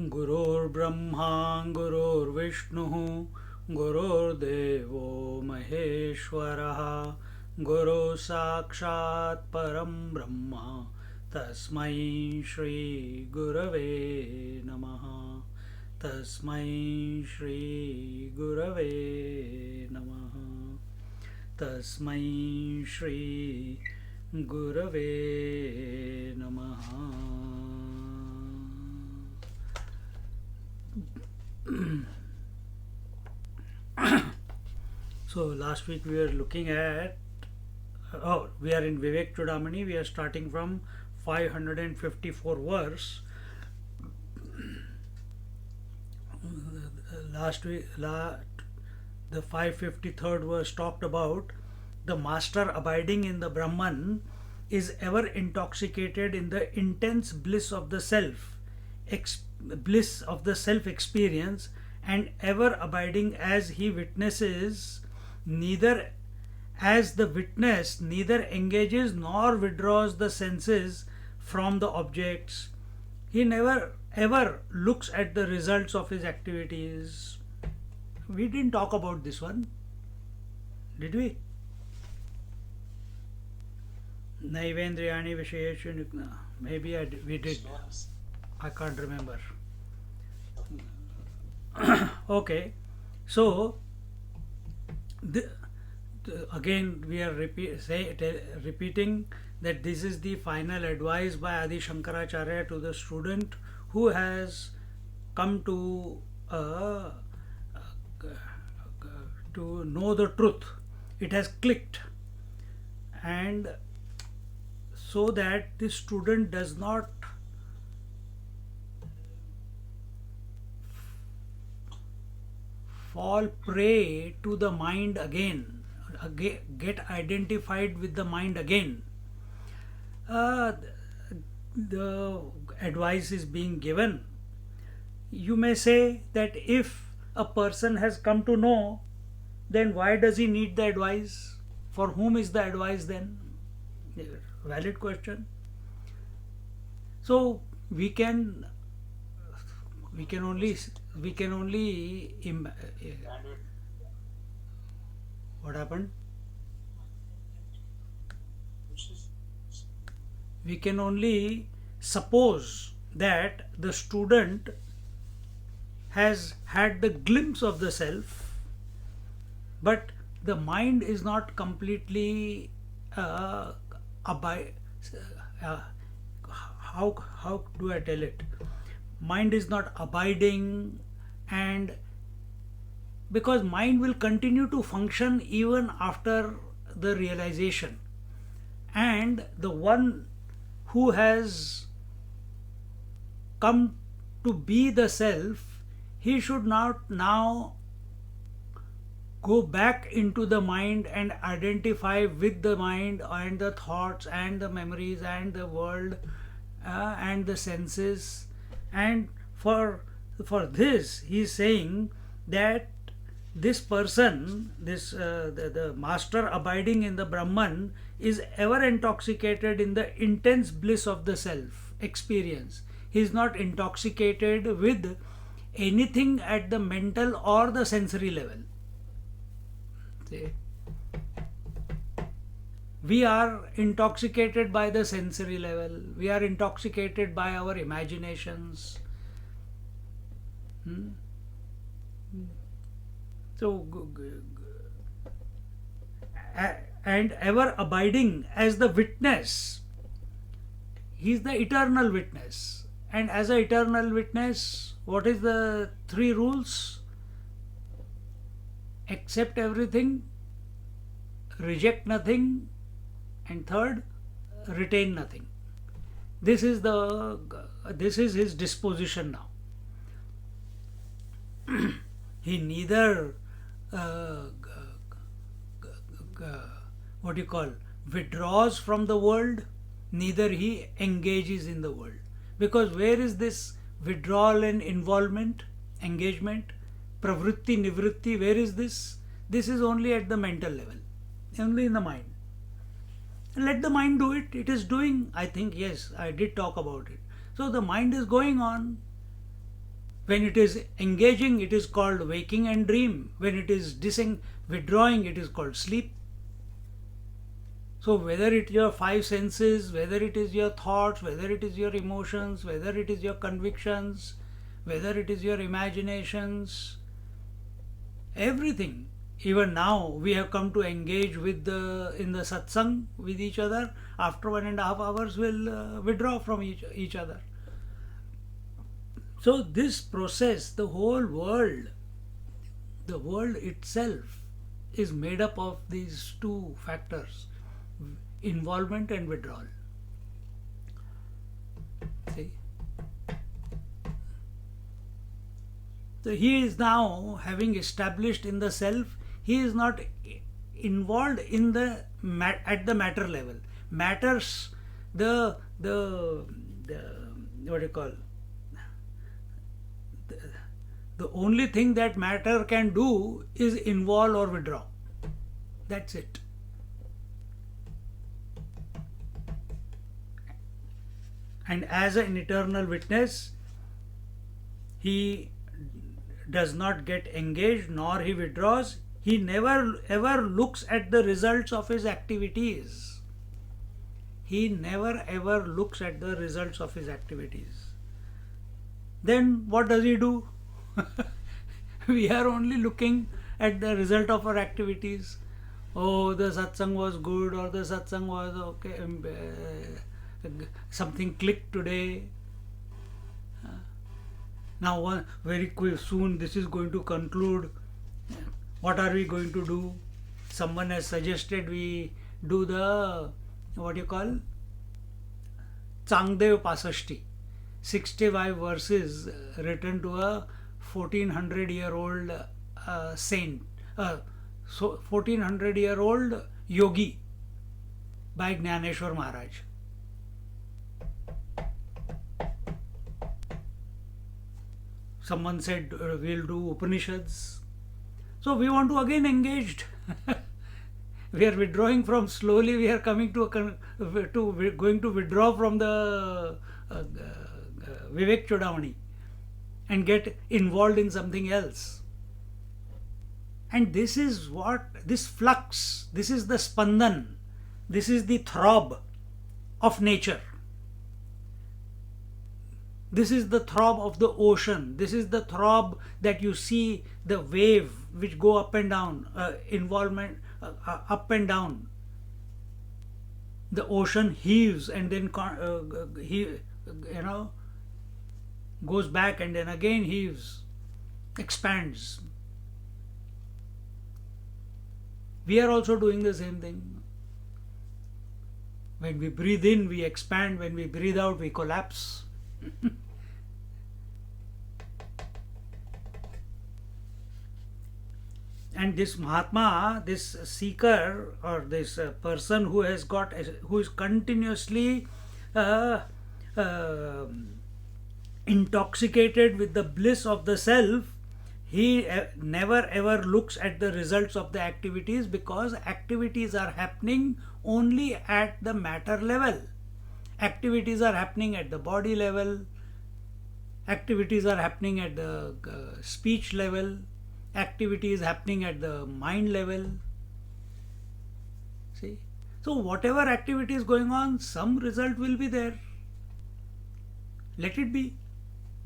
गुरुर्ब्रह्मा गुरुर्विष्णुः गुरुर्देवो महेश्वरः गुरुः साक्षात् परं ब्रह्म तस्मै श्री गुरवे नमः तस्मै श्री गुरवे नमः तस्मै श्री गुरवे नमः. So last week we were looking at, we are in Vivek Chudamani. We are starting from 554 verse. Last week, the 553rd verse talked about the master abiding in the Brahman is ever intoxicated in the intense bliss of the self, bliss of the self experience, and ever abiding as he witnesses, neither as the witness neither engages nor withdraws the senses from the objects. He never ever looks at the results of his activities. We didn't talk about this one, did we? Naivendriyani Vishayeshu Nukna. Maybe we did. I can't remember. Okay, so again we are repeating that this is the final advice by Adi Shankaracharya to the student who has come to know the truth. It has clicked, and so that the student does not fall prey to the mind again, get identified with the mind again. The advice is being given. You may say that if a person has come to know, then why does he need the advice? For whom is the advice then? Valid question. So we can only what happened? We can only suppose that the student has had the glimpse of the self, but the mind is not completely how do I tell it? Mind is not abiding, and because mind will continue to function even after the realization, and the one who has come to be the self, he should not now go back into the mind and identify with the mind and the thoughts and the memories and the world and the senses. And for this he is saying that this person, the master abiding in the Brahman, is ever intoxicated in the intense bliss of the self experience. He is not intoxicated with anything at the mental or the sensory level. See? We are intoxicated by the sensory level. We are intoxicated by our imaginations. So, and ever abiding as the witness. He is the eternal witness. And as an eternal witness, what is the three rules? Accept everything, reject nothing, and third, retain nothing. This is his disposition now. He neither what do you call withdraws from the world, neither he engages in the world. Because where is this withdrawal and involvement, engagement, pravritti, nivritti, where is this? This is only at the mental level, only in the mind. Let the mind do it. It is doing, I think, yes, I did talk about it. So the mind is going on. When it is engaging, it is called waking and dream. When it is withdrawing, it is called sleep. So whether it is your five senses, whether it is your thoughts, whether it is your emotions, whether it is your convictions, whether it is your imaginations, everything. Even now we have come to engage in the satsang with each other. After 1.5 hours we'll withdraw from each other. So this process, the world itself is made up of these two factors, involvement and withdrawal. See? So he is now, having established in the self, he is not involved in at the matter level. Matters, the what do you call, the only thing that matter can do is involve or withdraw. That's it. And as an eternal witness, he does not get engaged nor he withdraws. He never ever looks at the results of his activities. He never ever looks at the results of his activities. Then what does he do? We are only looking at the result of our activities. Oh, the satsang was good, or the satsang was okay, something clicked today. Now very quick, soon this is going to conclude. What are we going to do? Someone has suggested we do the, what do you call, Changdev Pasashti, 65 verses written to a 1400-year-old saint, so 1400-year-old yogi by Jnaneshwar Maharaj. Someone said we'll do Upanishads. So we want to again engaged. We are withdrawing from, slowly we are coming to going to withdraw from the Vivek Chodamani and get involved in something else. And this is what, this flux, this is the spandan, this is the throb of nature. This is the throb of the ocean. This is the throb that you see, the wave which go up and down, involvement up and down. The ocean heaves and then goes back and then again heaves, expands. We are also doing the same thing. When we breathe in, we expand. When we breathe out, we collapse. And this Mahatma, this seeker, or this person who is continuously intoxicated with the bliss of the self, he never ever looks at the results of the activities, because activities are happening only at the matter level. Activities are happening at the body level, activities are happening at the speech level, activity is happening at the mind level. See? So whatever activity is going on, some result will be there. Let it be.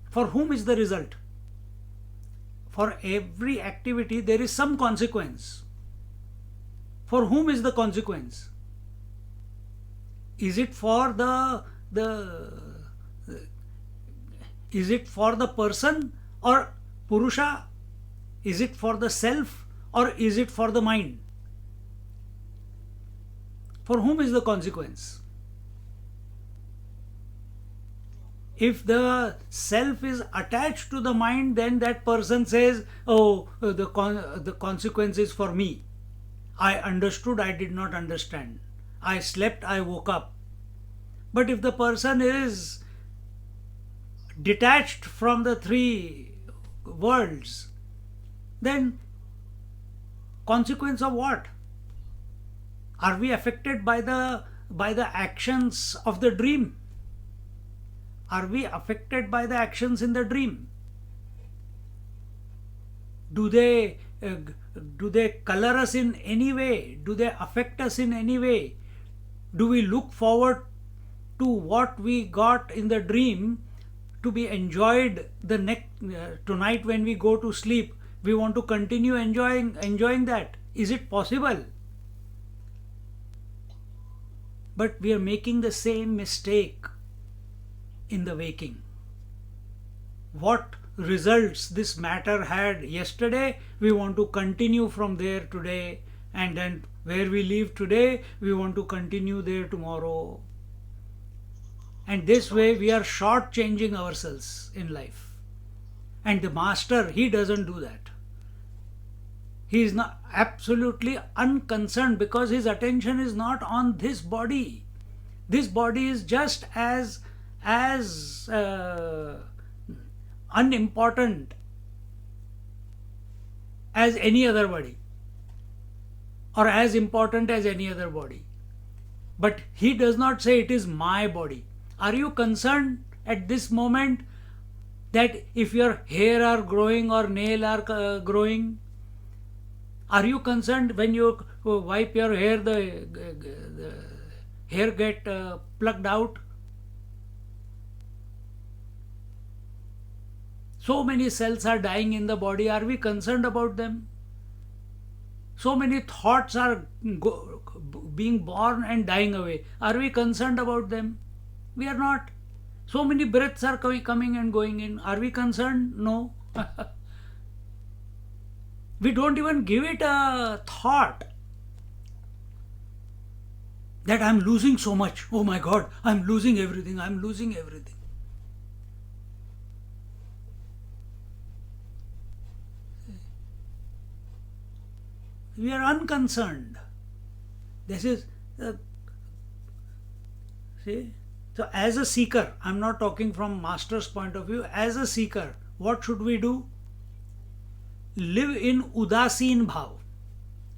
For whom is the result? For every activity there is some consequence. For whom is the consequence? Is it for is it for the person or Purusha? Is it for the self or is it for the mind? For whom is the consequence? If the self is attached to the mind, then that person says, oh, the consequence is for me. I understood, I did not understand. I slept, I woke up. But if the person is detached from the three worlds, then consequence of what? Are we affected by the actions of the dream? Are we affected by the actions in the dream? Do they color us in any way? Do they affect us in any way? Do we look forward to what we got in the dream to be enjoyed the next tonight when we go to sleep? We want to continue enjoying that. Is it possible? But we are making the same mistake in the waking. What results this matter had yesterday, we want to continue from there today, and then where we leave today, we want to continue there tomorrow. And this way we are short-changing ourselves in life. And the master, he doesn't do that. He is not absolutely unconcerned, because his attention is not on this body. This body is just as unimportant as any other body, or as important as any other body. But he does not say it is my body. Are you concerned at this moment that if your hair are growing or nail are growing? Are you concerned when you wipe your hair, the hair get plucked out? So many cells are dying in the body. Are we concerned about them? So many thoughts are being born and dying away. Are we concerned about them? We are not. So many breaths are coming and going in. Are we concerned? No. We don't even give it a thought that I'm losing so much. Oh my God, I'm losing everything. I'm losing everything. We are unconcerned. This is, see? So as a seeker, I'm not talking from master's point of view, as a seeker, what should we do? Live in udasin bhav.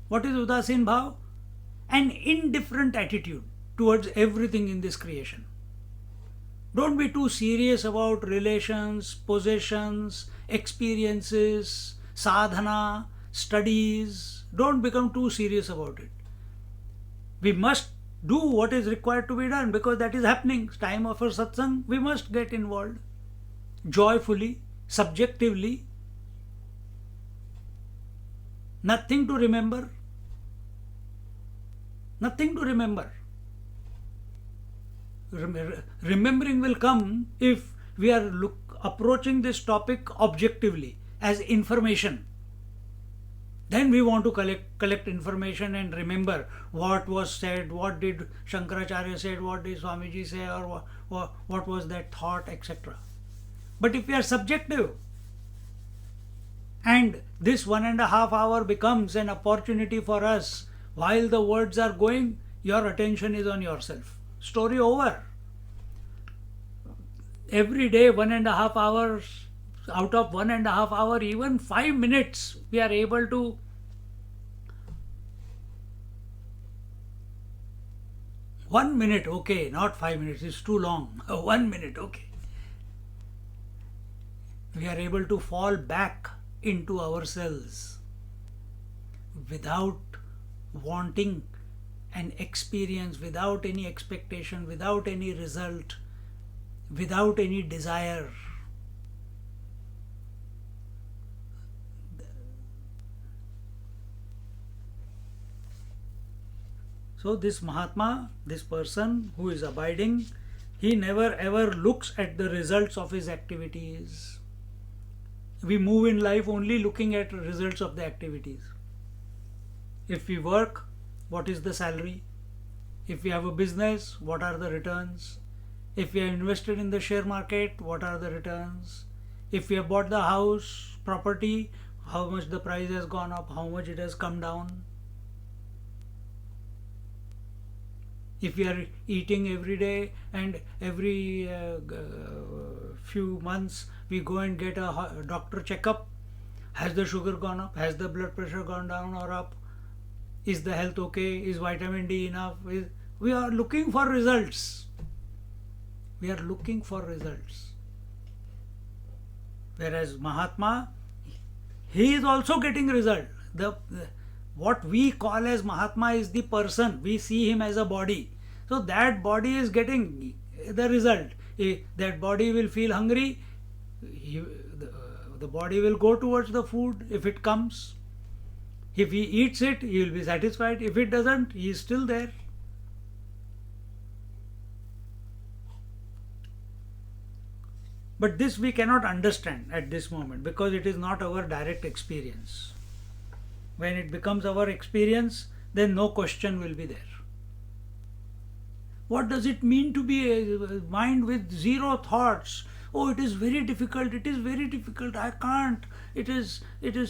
What is udasin bhav? An indifferent attitude towards everything in this creation. Don't be too serious about relations, possessions, experiences, sadhana, studies. Don't become too serious about it. We must do what is required to be done, because that is happening. It's time of our satsang, we must get involved joyfully, subjectively. Nothing to remember. Nothing to remember. Remembering will come if we are approaching this topic objectively as information. Then we want to collect information and remember what was said, what did Shankaracharya said, what did Swamiji say, or what was that thought, etc. But if we are subjective, and this 1.5 hour becomes an opportunity for us, while the words are going, your attention is on yourself. Story over. Every day, 1.5 hours, out of 1.5 hour, even 5 minutes, we are able to one minute, okay, not 5 minutes, it's too long. 1 minute, okay. We are able to fall back into ourselves without wanting an experience, without any expectation, without any result, without any desire. So this Mahatma, this person who is abiding, he never ever looks at the results of his activities. We move in life only looking at results of the activities. If we work, what is the salary? If we have a business, what are the returns? If we are invested in the share market, what are the returns? If we have bought the house, property, how much the price has gone up, how much it has come down. If we are eating every day and every few months we go and get a doctor checkup, has the sugar gone up? Has the blood pressure gone down or up? Is the health okay? Is vitamin D enough? We are looking for results. We are looking for results. Whereas Mahatma, he is also getting result. What we call as Mahatma is the person. We see him as a body. So that body is getting the result. That body will feel hungry. The body will go towards the food if it comes. If he eats it, he will be satisfied. If it doesn't, he is still there. But this we cannot understand at this moment because it is not our direct experience. When it becomes our experience, then no question will be there. What does it mean to be a mind with zero thoughts? Oh, it is very difficult. It is very difficult. I can't. It is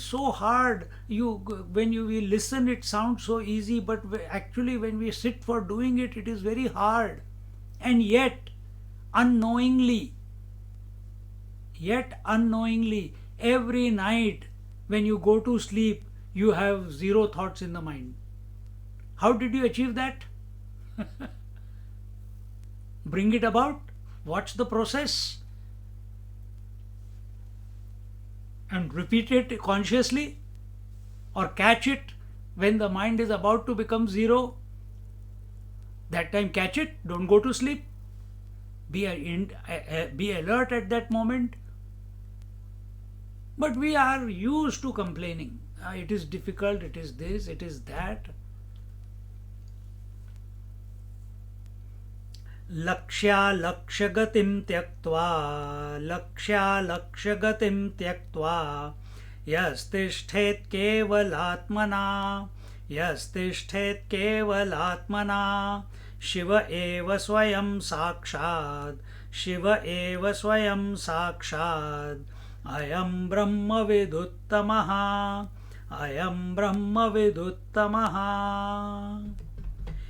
so hard. When we listen, it sounds so easy, but actually, when we sit for doing it, it is very hard. And yet, unknowingly, every night when you go to sleep, you have zero thoughts in the mind. How did you achieve that? Bring it about, watch the process, and repeat it consciously, or catch it when the mind is about to become zero. That time catch it, don't go to sleep. Be alert at that moment. But we are used to complaining. It is difficult, it is this, it is that. लक्ष्यगतिं त्यक्त्वा यस्तिष्ठेत् केवलात्मना शिव एव स्वयं साक्षात् अयं ब्रह्मविदुत्तमः.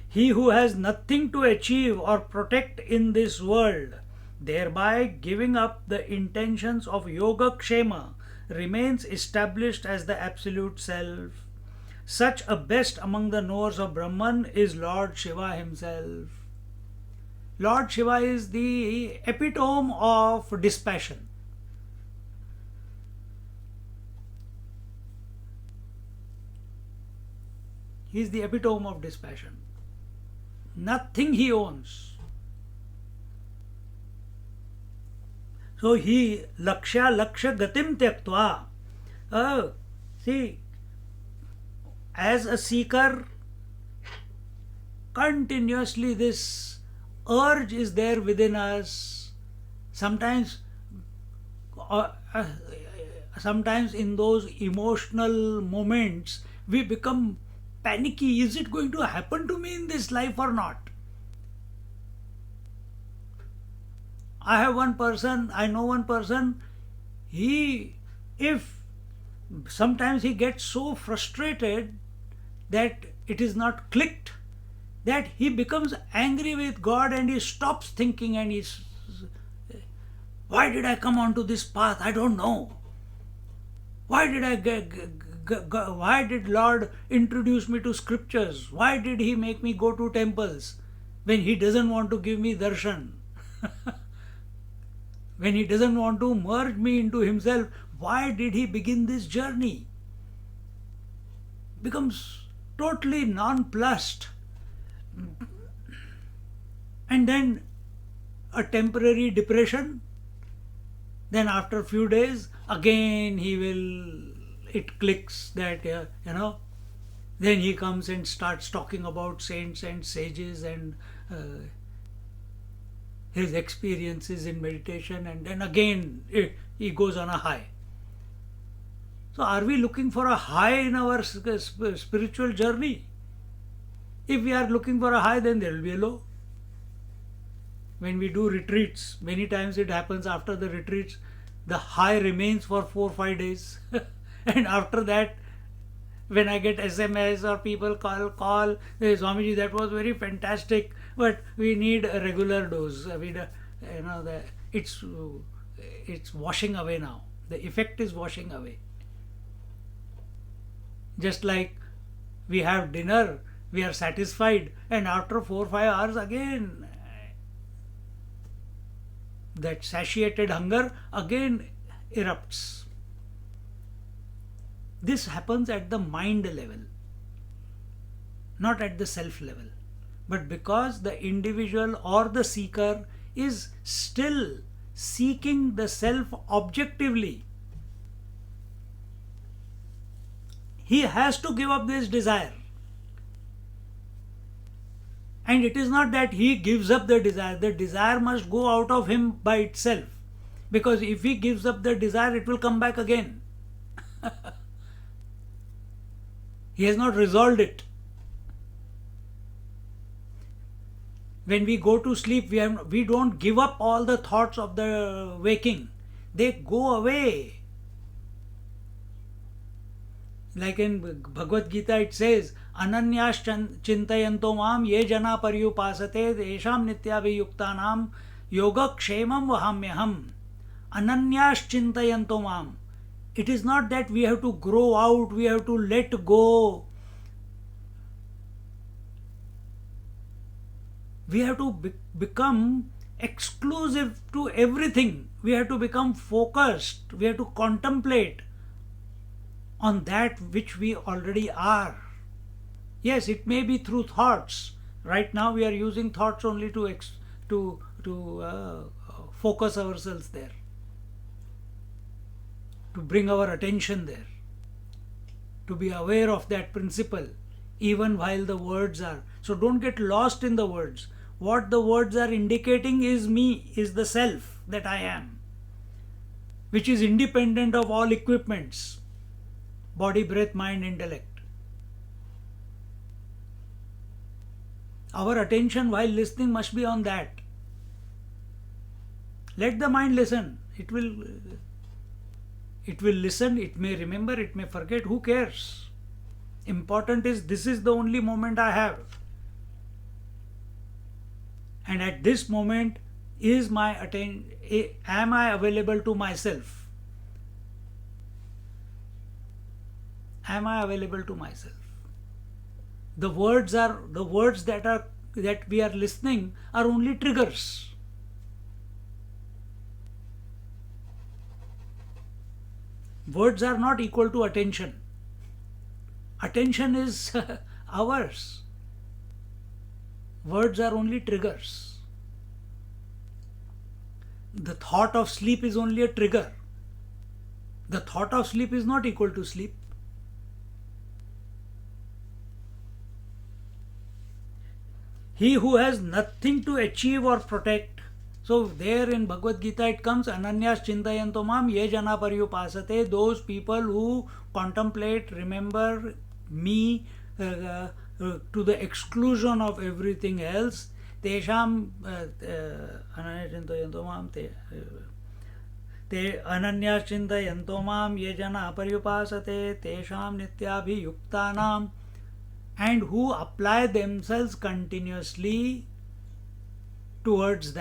He who has nothing to achieve or protect in this world, thereby giving up the intentions of Yogakshema, remains established as the Absolute Self. Such a best among the knowers of Brahman is Lord Shiva himself. Lord Shiva is the epitome of dispassion. He is the epitome of dispassion. Nothing he owns. So he laksha gatim tyaktva. See, as a seeker, continuously this urge is there within us. Sometimes in those emotional moments, we become panicky. Is it going to happen to me in this life or not? I know one person, sometimes he gets so frustrated that it is not clicked, that he becomes angry with God and he stops thinking and why did I come onto this path? I don't know. Why did Lord introduce me to scriptures? Why did he make me go to temples when he doesn't want to give me darshan? When he doesn't want to merge me into himself, why did he begin this journey? Becomes totally nonplussed. And then a temporary depression. Then after a few days, again it clicks that, then he comes and starts talking about saints and sages and his experiences in meditation, and then again he goes on a high. So are we looking for a high in our spiritual journey? If we are looking for a high, then there will be a low. when we do retreats, many times it happens after the retreats, the high remains for 4 5 days. And after that, when I get SMS or people call, hey, Swamiji, that was very fantastic, but we need a regular dose. It's washing away now. The effect is washing away. Just like we have dinner, we are satisfied, and after 4 5 hours again, that satiated hunger again erupts. This happens at the mind level, not at the self level. But because the individual or the seeker is still seeking the self objectively, he has to give up this desire. And it is not that he gives up the desire must go out of him by itself. Because if he gives up the desire, it will come back again. He has not resolved it. When we go to sleep, we don't give up all the thoughts of the waking. They go away. Like in Bhagavad Gita it says, Ananyas chintayanto mam ye jana paryupasate desham nityabhiyuktanam yoga kshemam vahamyaham. Ananyas chintayanto mam. It is not that we have to grow out, we have to let go. We have to become exclusive to everything. We have to become focused. We have to contemplate on that which we already are. Yes, it may be through thoughts. Right now we are using thoughts only to focus ourselves there, to bring our attention there, to be aware of that principle, even while the words are. So don't get lost in the words. What the words are indicating is me, is the self that I am, which is independent of all equipments, body, breath, mind, intellect. Our attention while listening must be on that. Let the mind listen. It will listen, it may remember, it may forget, who cares? Important is this is the only moment I have. And at this moment, am I available to myself? Am I available to myself? The words that we are listening are only triggers. Words are not equal to attention. Attention is ours. Words are only triggers. The thought of sleep is only a trigger. The thought of sleep is not equal to sleep. He who has nothing to achieve or protect. So there in Bhagavad Gita it comes, Ananyas chintayanto mam ye jana paryupasate, those people who contemplate, remember me to the exclusion of everything else, tesham ananyas chintayanto mam te ananyas chintayanto mam ye jana paryupasate tesham nityabhiyuktanam, and who apply themselves continuously towards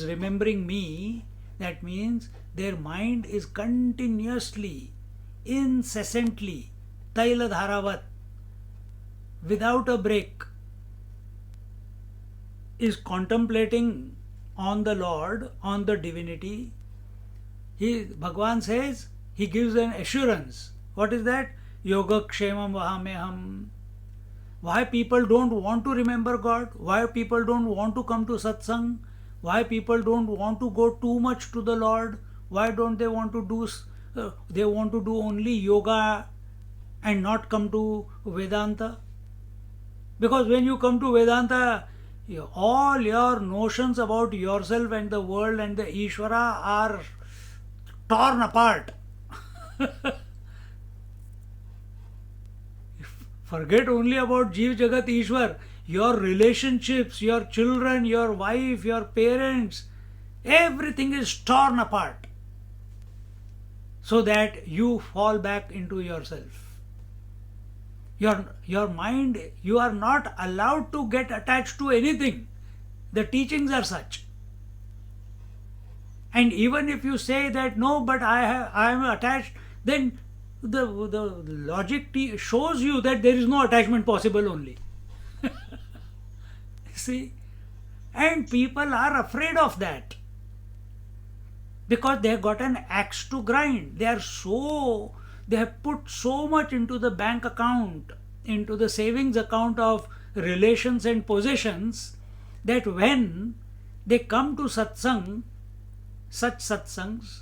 remembering me. That means their mind is continuously, incessantly, taila dharavat, without a break, is contemplating on the Lord, on the divinity. Bhagavan says, he gives an assurance. What is that? Yoga kshemam vahamyaham. Why people don't want to remember God? Why people don't want to come to satsang? Why people don't want to go too much to the Lord? Why don't they want to do, they want to do only yoga and not come to Vedanta? Because when you come to Vedanta, all your notions about yourself and the world and the Ishvara are torn apart. Forget only about Jeev Jagat Ishwar. your relationships, your children, your wife, your parents, everything is torn apart so that you fall back into yourself. Your mind, you are not allowed to get attached to anything. The teachings are such. And even if you say that no, but I am attached, then the logic shows you that there is no attachment possible only. See? And people are afraid of that because they have got an axe to grind. They have put so much into the bank account, into the savings account of relations and possessions, that when they come to satsang, such satsangs,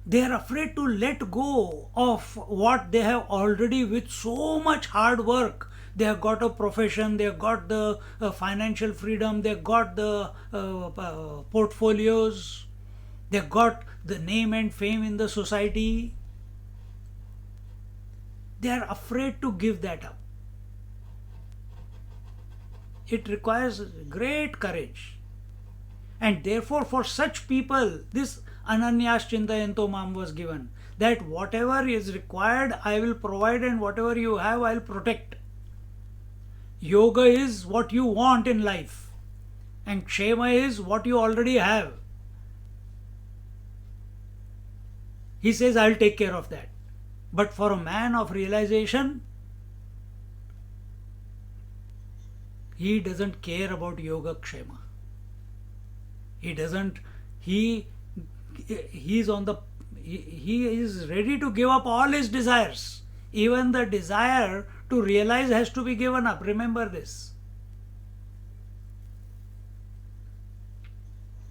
they are afraid to let go of what they have already, with so much hard work. They have got a profession, they have got the financial freedom, they have got the portfolios, they have got the name and fame in the society. They are afraid to give that up. It requires great courage. And therefore, for such people, this Ananyas Chintayanto Mam was given, that whatever is required, I will provide, and whatever you have, I will protect. Yoga is what you want in life, and Kshema is what you already have. He says, I'll take care of that. But for a man of realization, he doesn't care about Yoga Kshema. He doesn't, he is ready to give up all his desires. Even the desire to realize has to be given up. Remember this.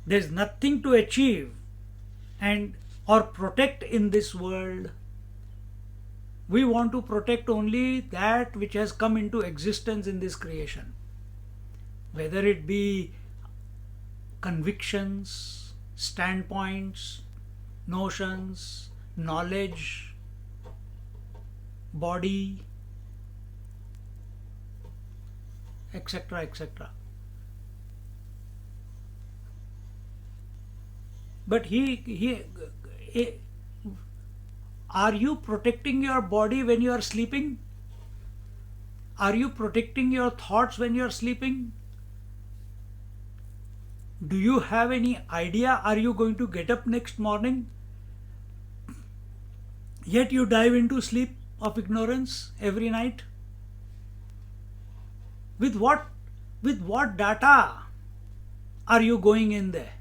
There's nothing to achieve and or protect in this world. We want to protect only that which has come into existence in this creation. Whether it be convictions, standpoints, notions, knowledge, body, etc., etc. But are you protecting your body when you are sleeping? Are you protecting your thoughts when you are sleeping? Do you have any idea? Are you going to get up next morning? Yet you dive into sleep of ignorance every night. With what data are you going in there?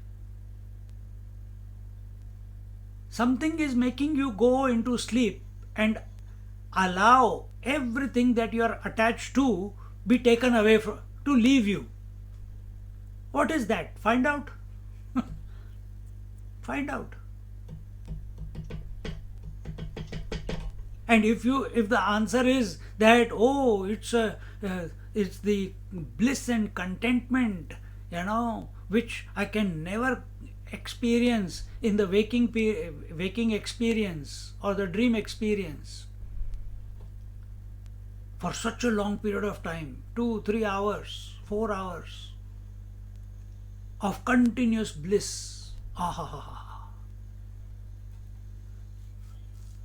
Something is making you go into sleep and allow everything that you are attached to be taken away to leave you. What is that? Find out. Find out. And if the answer is that, oh, it's the bliss and contentment, which I can never experience in the waking experience or the dream experience for such a long period of time, 2, 3 hours, 4 hours of continuous bliss.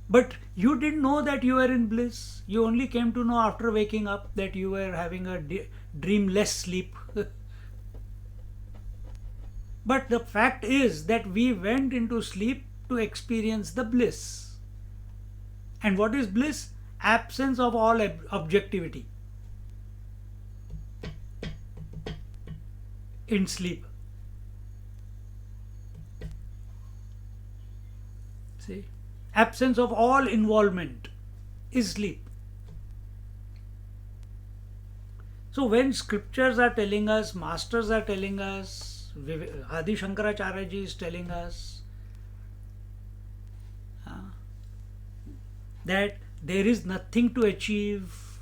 But you didn't know that you were in bliss. You only came to know after waking up that you were having a dreamless sleep. But the fact is that we went into sleep to experience the bliss. And what is bliss? Absence of all objectivity in sleep. See? Absence of all involvement is sleep. So when scriptures are telling us, masters are telling us, Adi Shankaracharya ji is telling us that there is nothing to achieve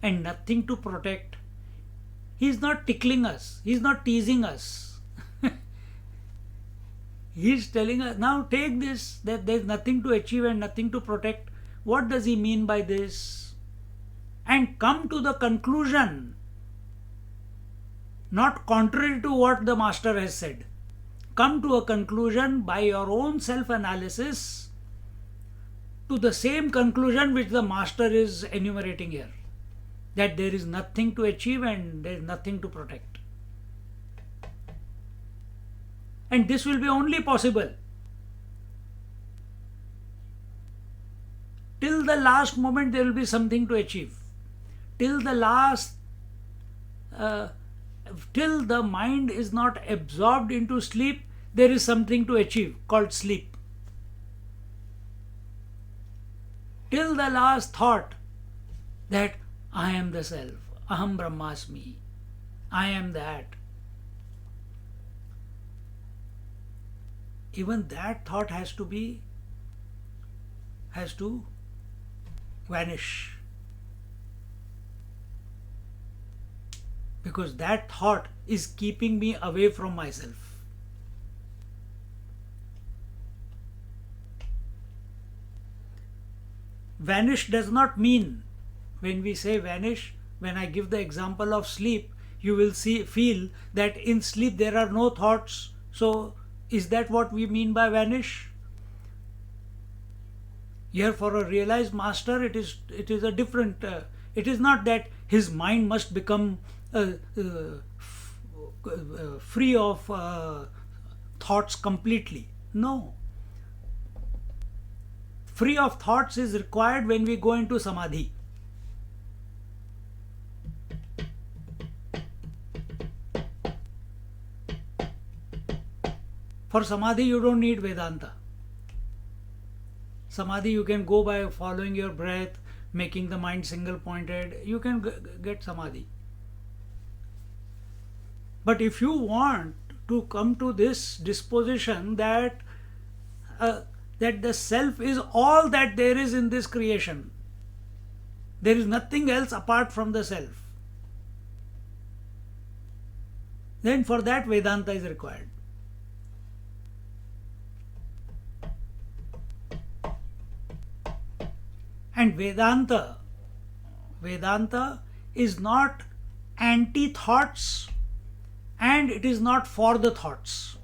and nothing to protect. He is not tickling us. He is not teasing us. He is telling us, now take this, that there is nothing to achieve and nothing to protect. What does he mean by this? and come to the conclusion, not contrary to what the master has said. Come to a conclusion by your own self analysis to the same conclusion which the master is enumerating here, that there is nothing to achieve and there is nothing to protect. And this will be only possible till the last moment. There will be something to achieve. Till the last, till the mind is not absorbed into sleep, there is something to achieve called sleep. Till the last thought that I am the self, Aham Brahmasmi, I am that. Even that thought has to vanish. Because that thought is keeping me away from myself. Vanish does not mean, when we say vanish, when I give the example of sleep, you will feel that in sleep there are no thoughts. So, is that what we mean by vanish? Here, for a realized master, it is a different. It is not that his mind must become free of thoughts completely. No. Free of thoughts is required when we go into samadhi. For samadhi, you don't need Vedanta. Samadhi, you can go by following your breath, making the mind single pointed. You can get samadhi. But if you want to come to this disposition that the self is all that there is in this creation, there is nothing else apart from the self, then for that Vedanta is required. And Vedanta is not anti-thoughts and it is not for the thoughts.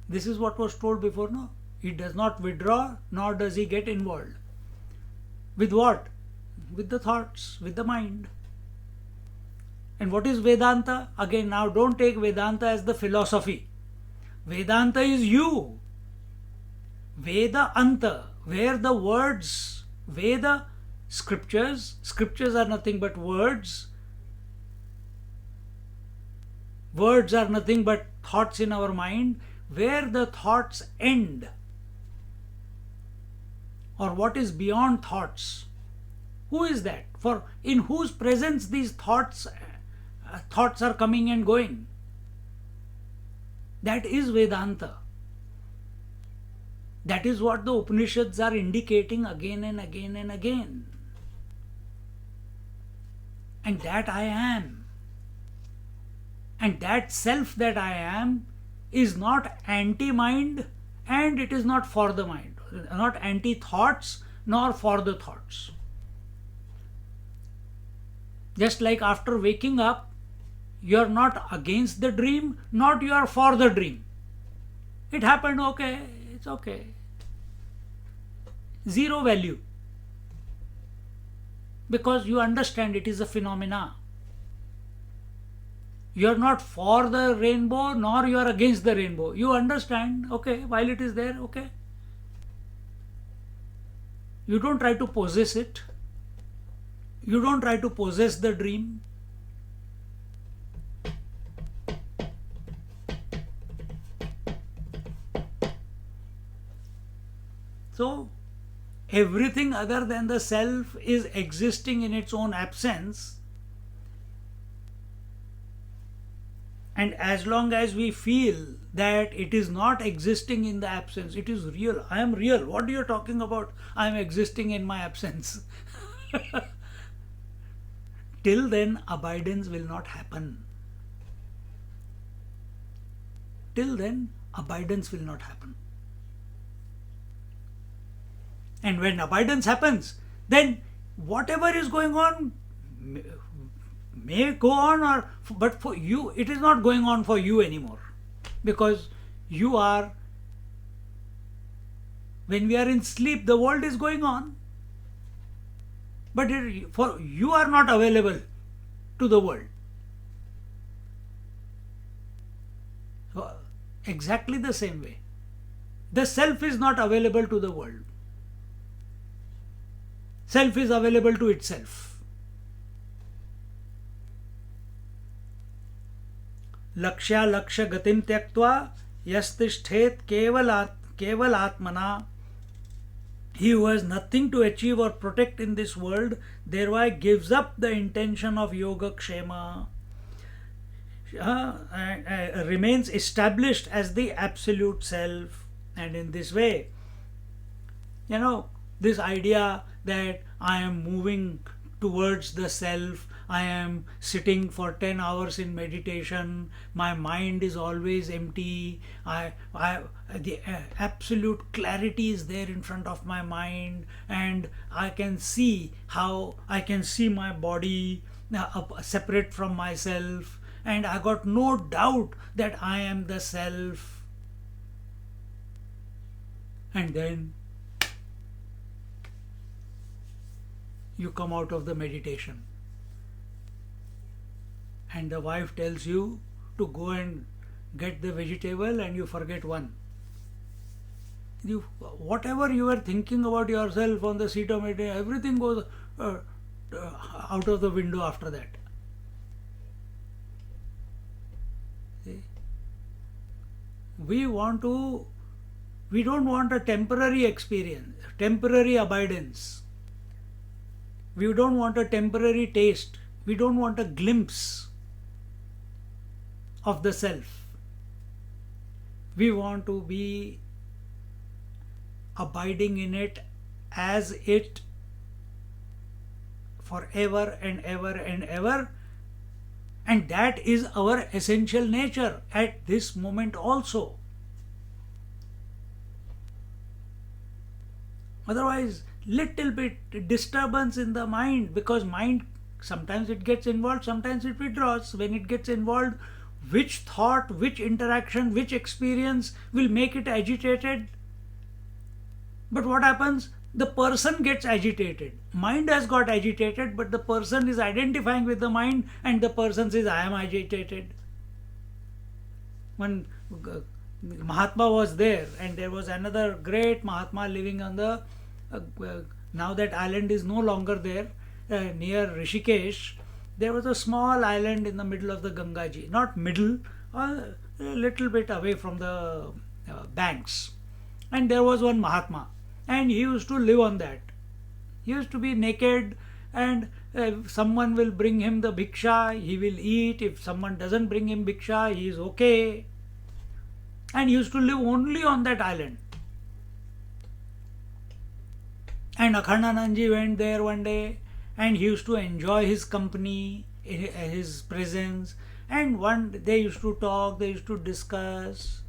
This is what was told before, no? He does not withdraw nor does he get involved. With what? With the thoughts, with the mind. And what is Vedanta? Again, now don't take Vedanta as the philosophy. Vedanta is you. Veda Anta, where the words, Veda, scriptures are nothing but words. Words are nothing but thoughts in our mind, where the thoughts end, or what is beyond thoughts. Who is that? For in whose presence these thoughts are coming and going. That is Vedanta. That is what the Upanishads are indicating again and again and again. And that I am. And that self that I am is not anti-mind and it is not for the mind. Not anti-thoughts nor for the thoughts. Just like after waking up, you are not against the dream, not you are for the dream. It happened, okay, it's okay. Zero value. Because you understand it is a phenomena. You are not for the rainbow nor you are against the rainbow. You understand, okay, while it is there, okay. You don't try to possess it. You don't try to possess the dream. So, everything other than the self is existing in its own absence. And as long as we feel that it is not existing in the absence, it is real. I am real. What are you talking about? I am existing in my absence. Till then, abidance will not happen. Till then, abidance will not happen. And when abidance happens, then whatever is going on may go on, but for you it is not going on for you anymore, because you are, when we are in sleep the world is going on, but for you are not available to the world. So exactly the same way, the self is not available to the world, self is available to itself. लक्ष्या लक्ष्य गतिम त्यक्त्वा यस्तिष्ठेत केवल आत्मना. He who has nothing to achieve or protect in this world thereby gives up the intention of yoga kshema, remains established as the absolute self. And in this way, this idea that I am moving towards the self, I am sitting for 10 hours in meditation, my mind is always empty, the absolute clarity is there in front of my mind, and I can see my body separate from myself, and I got no doubt that I am the self. And then you come out of the meditation and the wife tells you to go and get the vegetable and you forget one. Whatever you were thinking about yourself on the seat of meditation, everything goes out of the window after that. See? We don't want a temporary experience, temporary abidance. We don't want a temporary taste. We don't want a glimpse of the self. We want to be abiding in it as it forever and ever and ever. And that is our essential nature at this moment also. Otherwise, little bit disturbance in the mind, because mind, sometimes it gets involved, sometimes it withdraws. When it gets involved, which thought, which interaction, which experience will make it agitated? But what happens? The person gets agitated. Mind has got agitated, but the person is identifying with the mind and the person says, I am agitated. When Mahatma was there, and there was another great Mahatma living on the now that island is no longer there, near Rishikesh. There was a small island in the middle of the Gangaji, not middle, a little bit away from the banks, and there was one Mahatma, and he used to live on that. He used to be naked, and if someone will bring him the bhiksha, he will eat. If someone doesn't bring him bhiksha, he is okay. And he used to live only on that island. And Akhandanandji went there one day, and he used to enjoy his company, his presence. And they used to talk, they used to discuss.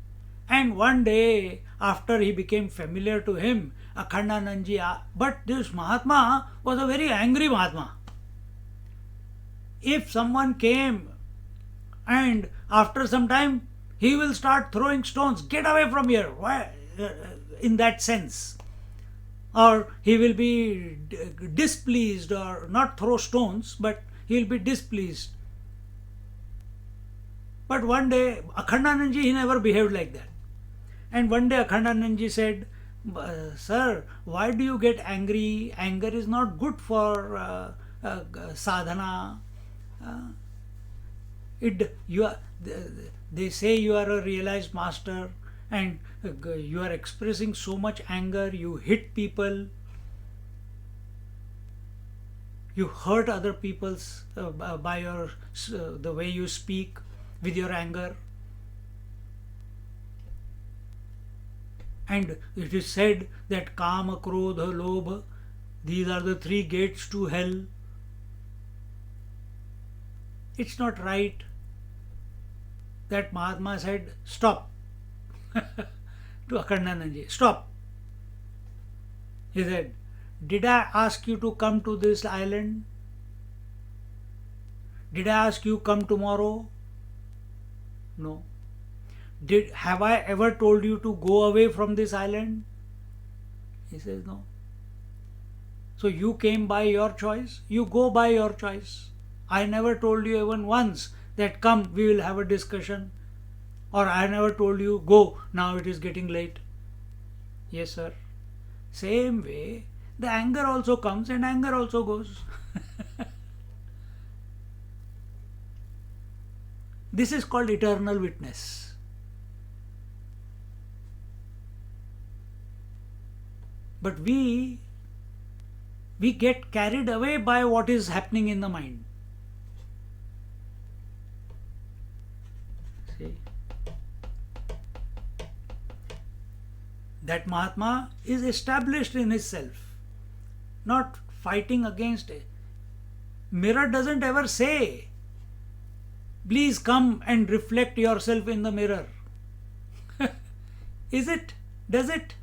And one day, after he became familiar to him, Akhandanandji, but this Mahatma was a very angry Mahatma. If someone came and after some time he will start throwing stones, get away from here. Why? In that sense. Or he will be displeased, or not throw stones, but he will be displeased. But one day, Akhandanandji, he never behaved like that. And one day Akhandanandji said, Sir, why do you get angry? Anger is not good for sadhana. They say you are a realized master, and you are expressing so much anger, you hit people, you hurt other people's by the way you speak with your anger. And it is said that Kama, Krodha, Lobha, these are the 3 gates to hell. It's not right. That Mahatma said, stop. To Akhandanandji, stop. He said, Did I ask you to come to this island? Did I ask you come tomorrow? No. Have I ever told you to go away from this island? He says no. So you came by your choice, you go by your choice. I never told you even once that come, we will have a discussion. Or I never told you go, now it is getting late. Yes, sir. Same way, the anger also comes and anger also goes. This is called eternal witness. But we get carried away by what is happening in the mind. See? That Mahatma is established in his self, not fighting against it. Mirror doesn't ever say, please come and reflect yourself in the mirror. Is it? Does it?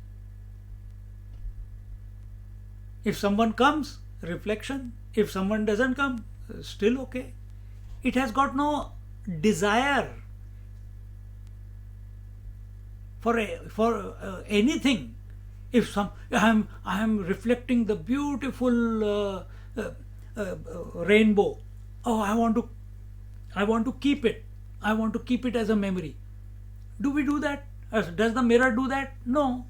If someone comes, reflection. If someone doesn't come, still okay. It has got no desire for anything. If I am reflecting the beautiful rainbow. Oh, I want to keep it. I want to keep it as a memory. Do we do that? Does the mirror do that? No.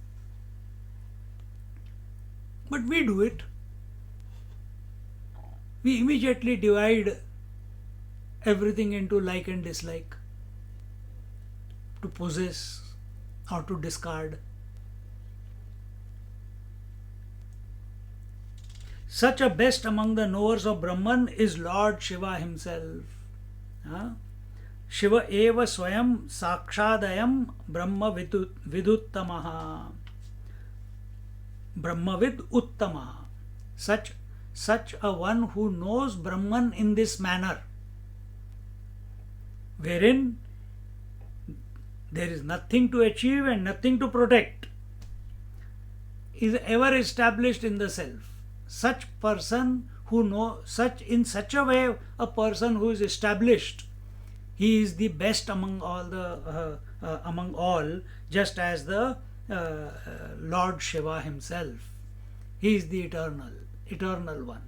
But we do it. We immediately divide everything into like and dislike, to possess or to discard. Such a best among the knowers of Brahman is Lord Shiva himself. Shiva eva swayam sakshadayam brahma viduttamaha. Brahmavid uttama. Such a one who knows Brahman in this manner, wherein there is nothing to achieve and nothing to protect, is ever established in the self. Such person who in such a way, a person who is established, he is the best among all, just as the Lord Shiva himself. He is the eternal one.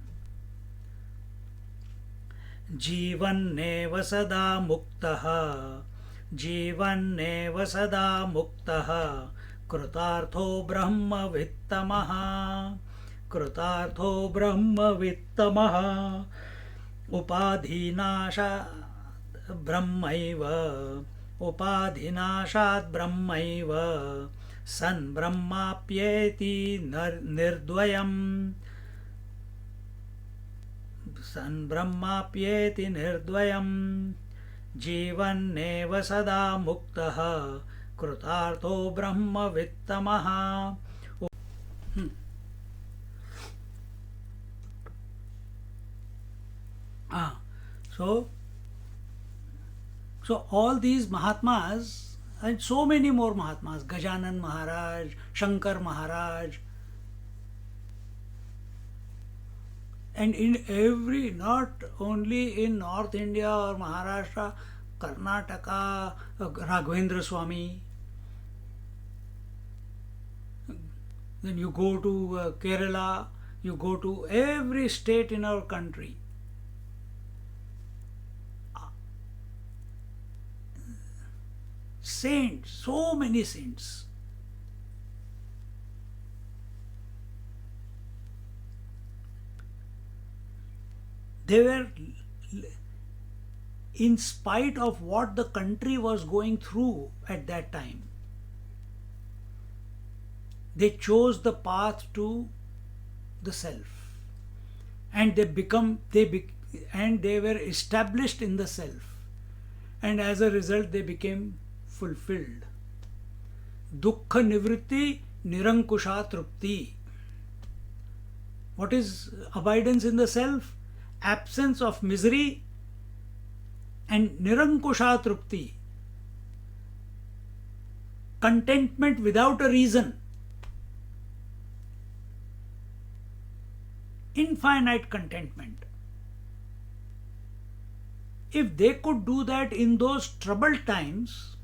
Jivanneva sada muktaha, jivanneva sada muktaha, krutartho brahma vittamaha, krutartho brahma vittamaha, upadhinasha brahmaiva, upadhinashat brahmaiva, san brahmapyeti nirdvayam, san brahmapyeti nirdvayam, jivanneva sada muktaha, krutartho brahma vittamaha. So all these Mahatmas and so many more Mahatmas, Gajanan Maharaj, Shankar Maharaj, and in every, not only in North India or Maharashtra, Karnataka, Raghavendra Swami, then you go to Kerala, you go to every state in our country. Saints, so many saints. They were, in spite of what the country was going through at that time, they chose the path to the self, and they were established in the self, and as a result they became fulfilled. Dukkha nivritti nirankusha trupti. What is abidance in the self? Absence of misery and nirankusha trupti. Contentment without a reason. infinite contentment. If they could do that in those troubled times,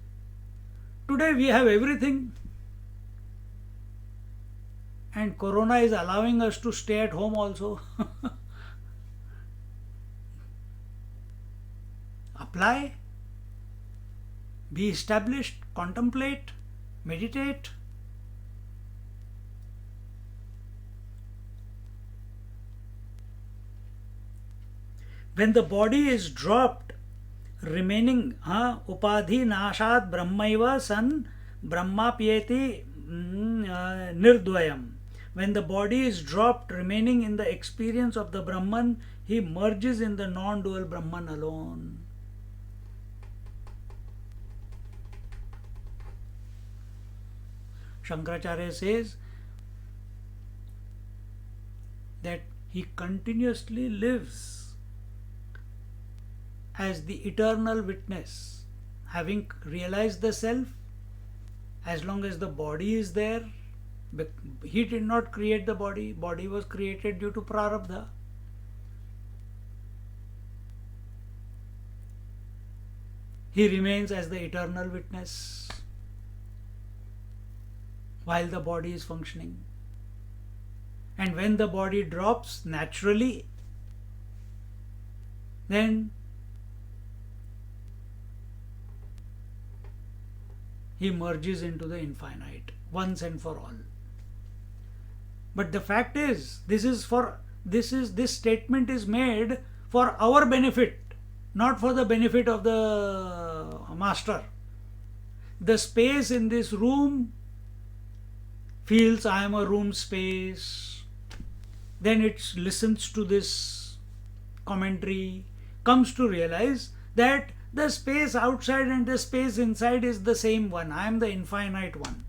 today we have everything. And Corona is allowing us to stay at home also. Apply, be established, contemplate, meditate. When the body is dropped, remaining upadhi nashat brahmaiva san brahmapyeti nirdvayam. When the body is dropped, remaining in the experience of the Brahman, he merges in the non-dual Brahman alone. Shankaracharya says that he continuously lives as the eternal witness, having realized the self. As long as the body is there, he did not create the body. Body was created due to prarabdha. He remains as the eternal witness while the body is functioning. And when the body drops naturally, then he merges into the infinite once and for all. But the fact is, this statement is made for our benefit, not for the benefit of the master. The space in this room feels I am a room space. Then it listens to this commentary, comes to realize that the space outside and the space inside is the same one. I am the infinite one.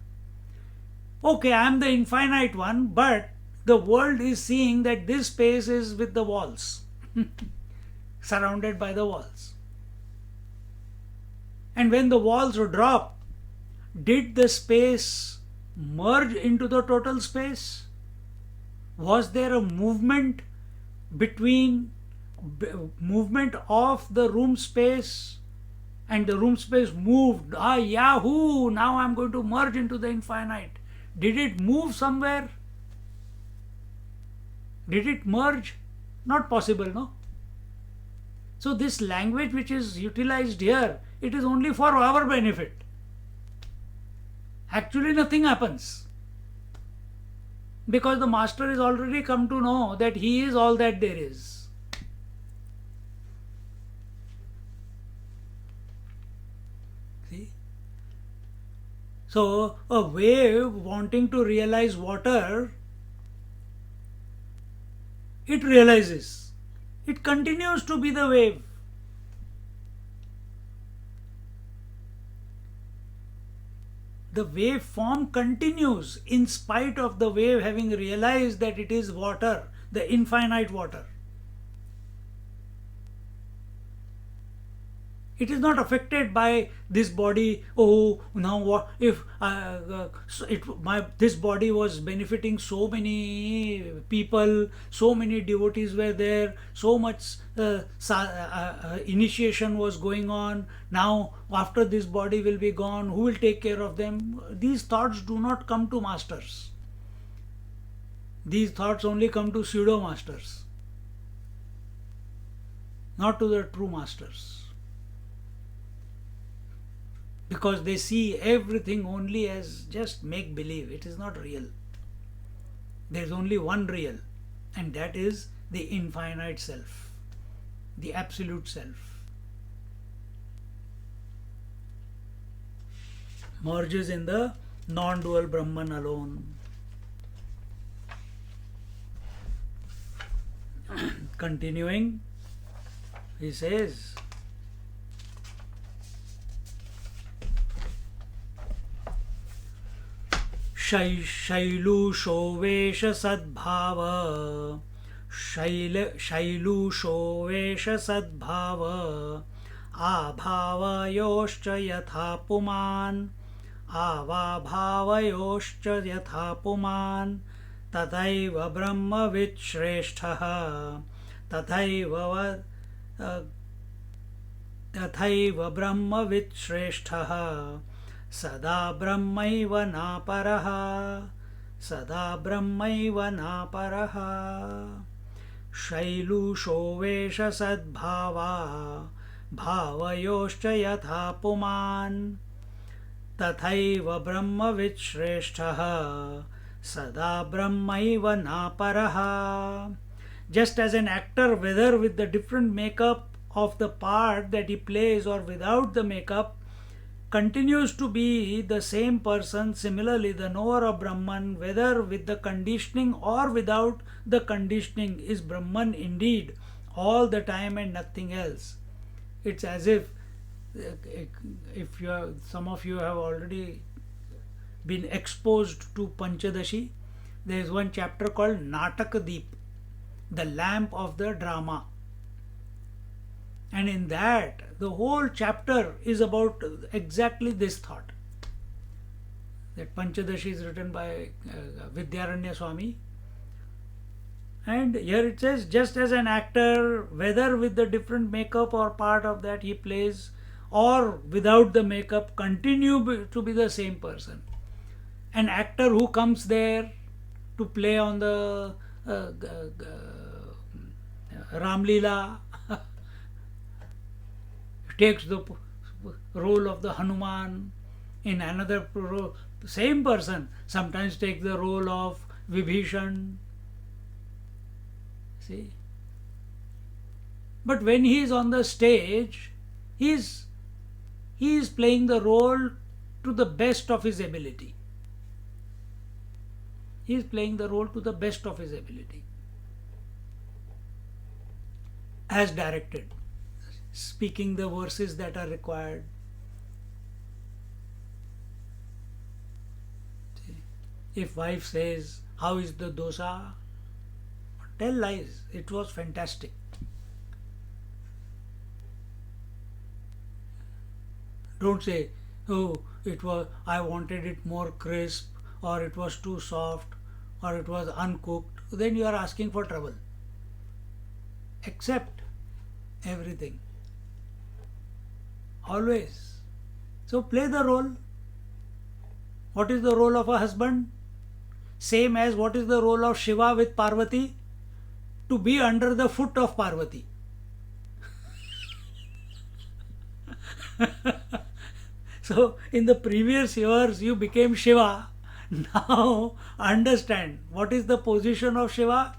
Okay, I am the infinite one, but the world is seeing that this space is with the walls, surrounded by the walls. And when the walls drop, did the space merge into the total space? Was there a movement of the room space, and the room space moved? Yahoo! Now I am going to merge into the infinite. Did it move somewhere? Did it merge? Not possible, no? So this language which is utilized here, it is only for our benefit. Actually nothing happens. Because the master is already come to know that he is all that there is. See? So a wave wanting to realize water, it realizes. It continues to be the wave. The wave form continues in spite of the wave having realized that it is water, the infinite water. It is not affected by this body. Oh, now what if this body was benefiting so many people, so many devotees were there, so much initiation was going on. Now, after this body will be gone, who will take care of them? These thoughts do not come to masters. These thoughts only come to pseudo masters, not to the true masters. Because they see everything only as just make believe. It is not real. There is only one real, and that is the infinite self, the absolute self. Merges in the non-dual Brahman alone. Continuing, he says, शैलूषो वेश सद्भाव शैलूषो वेश सद्भाव आभावयोश्च यथा पुमान् आवाभावयोश्च यथा पुमान् तथैव ब्रह्मवित् श्रेष्ठः तथैव तथैव ब्रह्मवित् श्रेष्ठः सदा ब्रह्मैव नापरः सदा ब्रह्मैव नापरः शैलूषो वेषसद्भावा भावयोश्च यथा पुमान् तथैव ब्रह्मवित् श्रेष्ठः सदा brahmaiva naparaha. Just as an actor, whether with the different makeup of the part that he plays or without the makeup, continues to be the same person, similarly the knower of Brahman, whether with the conditioning or without the conditioning, is Brahman indeed all the time and nothing else. It's as if some of you have already been exposed to Panchadashi. There is one chapter called Natak the lamp of the drama. And in that, the whole chapter is about exactly this thought. That Panchadashi is written by Vidyaranya Swami. And here it says, just as an actor, whether with the different makeup or part of that he plays, or without the makeup, continue to be the same person. An actor who comes there to play on the Ramlila takes the role of the Hanuman. In another role, same person sometimes takes the role of Vibhishan. See? But when he is on the stage, he is playing the role to the best of his ability. He is playing the role to the best of his ability, as directed, speaking the verses that are required. If wife says, how is the dosa? Tell lies. It was fantastic. Don't say, oh, I wanted it more crisp, or it was too soft, or it was uncooked. Then you are asking for trouble. Accept everything. Always. So play the role. What is the role of a husband? Same as what is the role of Shiva with Parvati? To be under the foot of Parvati. So in the previous years you became Shiva. Now understand what is the position of Shiva?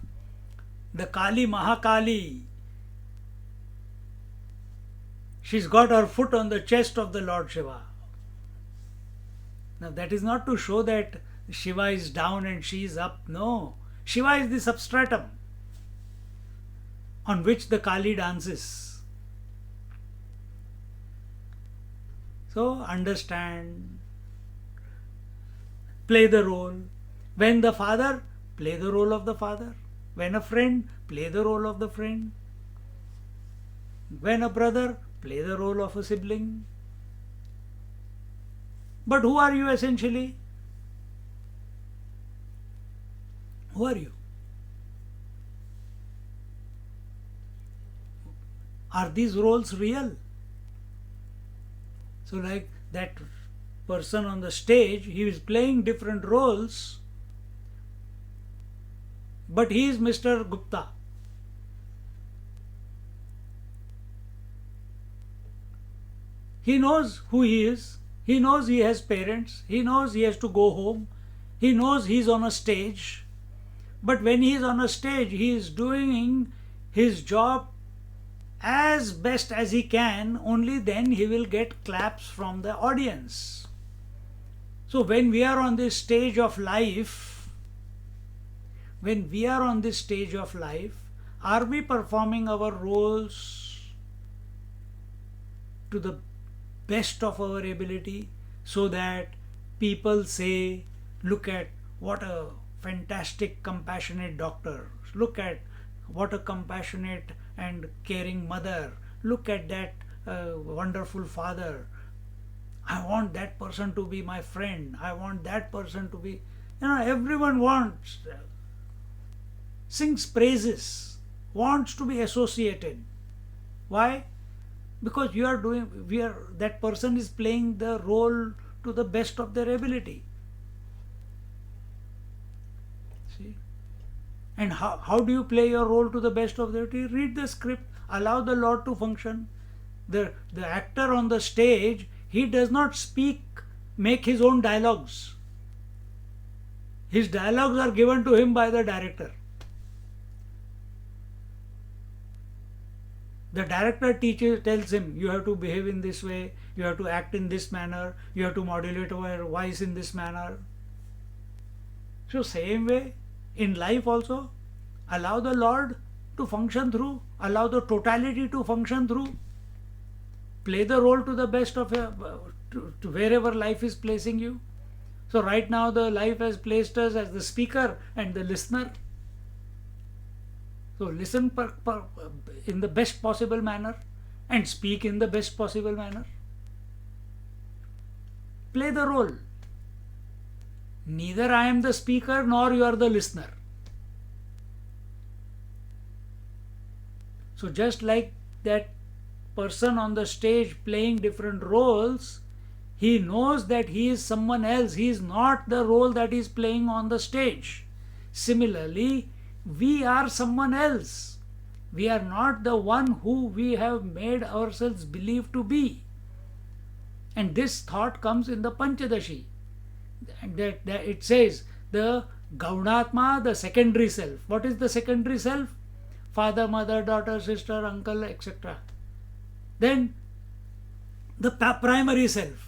The Kali, Mahakali. She's got her foot on the chest of the Lord Shiva. Now that is not to show that Shiva is down and she is up. No. Shiva is the substratum on which the Kali dances. So understand, play the role. When the father, play the role of the father. When a friend, play the role of the friend. When a brother, play the role of a sibling. But who are you essentially? Who are you? Are these roles real? So like that person on the stage, he is playing different roles, but he is Mr. Gupta. He knows who he is. He knows he has parents. He knows he has to go home. He knows he is on a stage. But when he is on a stage, he is doing his job as best as he can. Only then he will get claps from the audience. So when we are on this stage of life, are we performing our roles to the best of our ability, so that people say, look at what a fantastic, compassionate doctor, look at what a compassionate and caring mother, look at that wonderful father, I want that person to be my friend, I want that person to be, everyone wants sings praises, wants to be associated. Why? Because that person is playing the role to the best of their ability. See? And how do you play your role to the best of their ability? Read the script, allow the Lord to function. The actor on the stage, he does not make his own dialogues. His dialogues are given to him by the director. The director tells him, you have to behave in this way, you have to act in this manner, you have to modulate your voice in this manner. So same way, in life also, allow the Lord to function through, allow the totality to function through. Play the role to the best of to wherever life is placing you. So right now the life has placed us as the speaker and the listener. So listen in the best possible manner and speak in the best possible manner. Play the role. Neither I am the speaker nor you are the listener. So just like that person on the stage playing different roles, he knows that he is someone else. He is not the role that he is playing on the stage. Similarly, we are someone else. We are not the one who we have made ourselves believe to be. And this thought comes in the Panchadashi. That it says the Gaunatma, the secondary self. What is the secondary self? Father, mother, daughter, sister, uncle, etc. Then the primary self.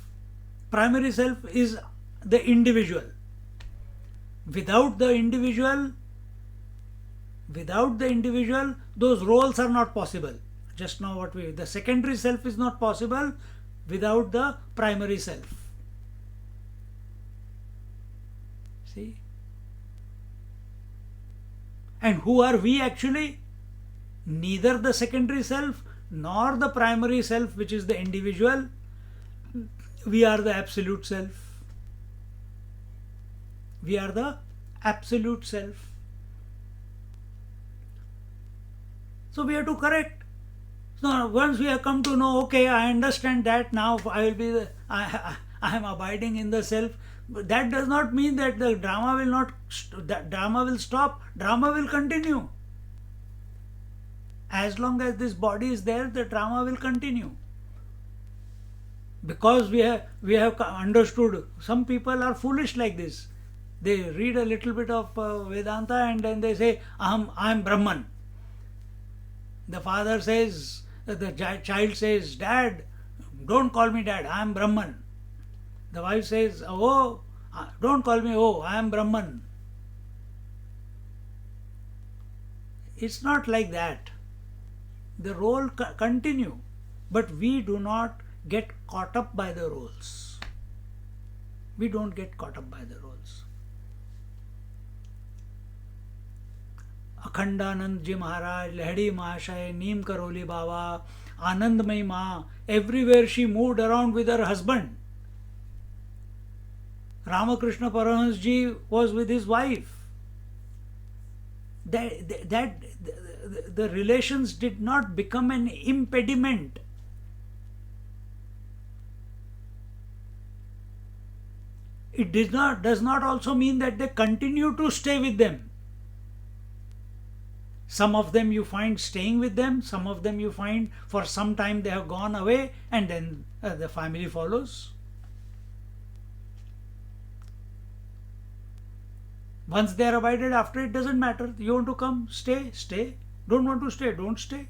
Primary self is the individual. Without the individual, those roles are not possible. Just now the secondary self is not possible without the primary self. See? And who are we actually? Neither the secondary self nor the primary self, which is the individual. We are the absolute self. We are the absolute self. So we have to correct. So once we have come to know, okay, I understand that, now I will be I am abiding in the self. That does not mean that the drama will stop. Drama will continue. As long as this body is there, the drama will continue. Because we have understood, some people are foolish like this. They read a little bit of Vedanta and then they say, I am Brahman. The father says, the child says, Dad, don't call me Dad, I am Brahman. The wife says, oh, don't call me, oh, I am Brahman. It's not like that. The role continue, but we do not get caught up by the roles. We don't get caught up by the roles. Akhandanand Ji Maharaj, Lahadi Mahashay, Neem Karoli Baba, Anandmayi Ma, everywhere she moved around with her husband. Ramakrishna Paramahansa Ji was with his wife. The relations did not become an impediment. It does not also mean that they continue to stay with them. Some of them you find staying with them, some of them you find for some time they have gone away and then the family follows. Once they are abided, after it doesn't matter. You want to come, stay, stay. Don't want to stay, don't stay.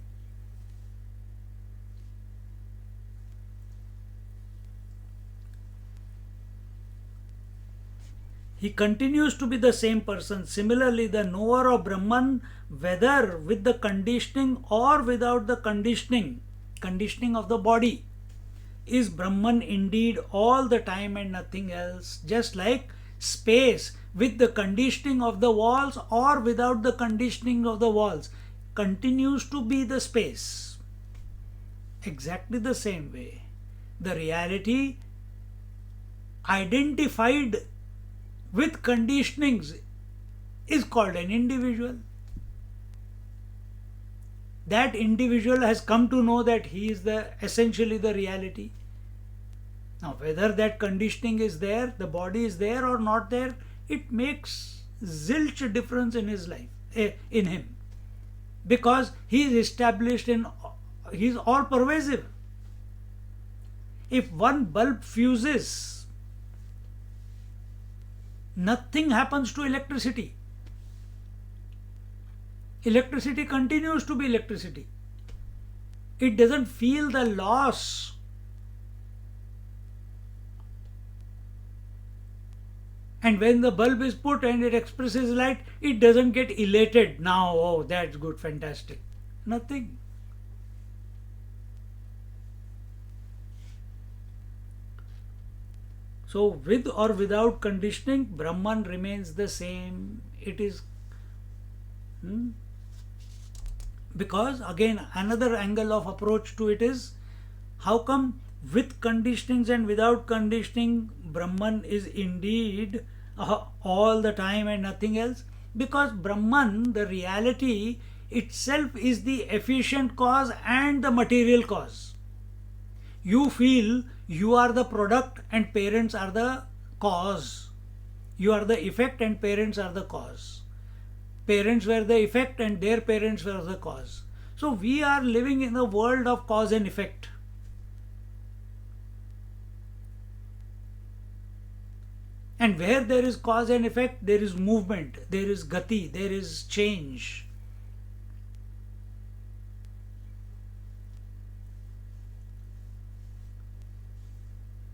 He continues to be the same person. Similarly, the knower of Brahman, whether with the conditioning or without the conditioning of the body, is Brahman indeed all the time and nothing else. Just like space, with the conditioning of the walls or without the conditioning of the walls, continues to be the space. Exactly the same way, the reality identified with conditionings is called an individual. that individual has come to know that he is the essentially the reality. Now, whether that conditioning is there, the body is there or not there, it makes zilch difference in his life, in him, because he is established in, he is all pervasive. If one bulb fuses, nothing happens to electricity. Electricity continues to be electricity. It doesn't feel the loss. And when the bulb is put and it expresses light, it doesn't get elated. Now, oh, that's good, fantastic. Nothing. So, with or without conditioning, Brahman remains the same. It is. Because again, another angle of approach to it is, how come with conditionings and without conditioning, Brahman is indeed all the time and nothing else? Because Brahman, the reality itself, is the efficient cause and the material cause. You feel you are the product and parents are the cause. You are the effect and parents are the cause. Parents were the effect and their parents were the cause. So we are living in a world of cause and effect. And where there is cause and effect, there is movement, there is gati, there is change.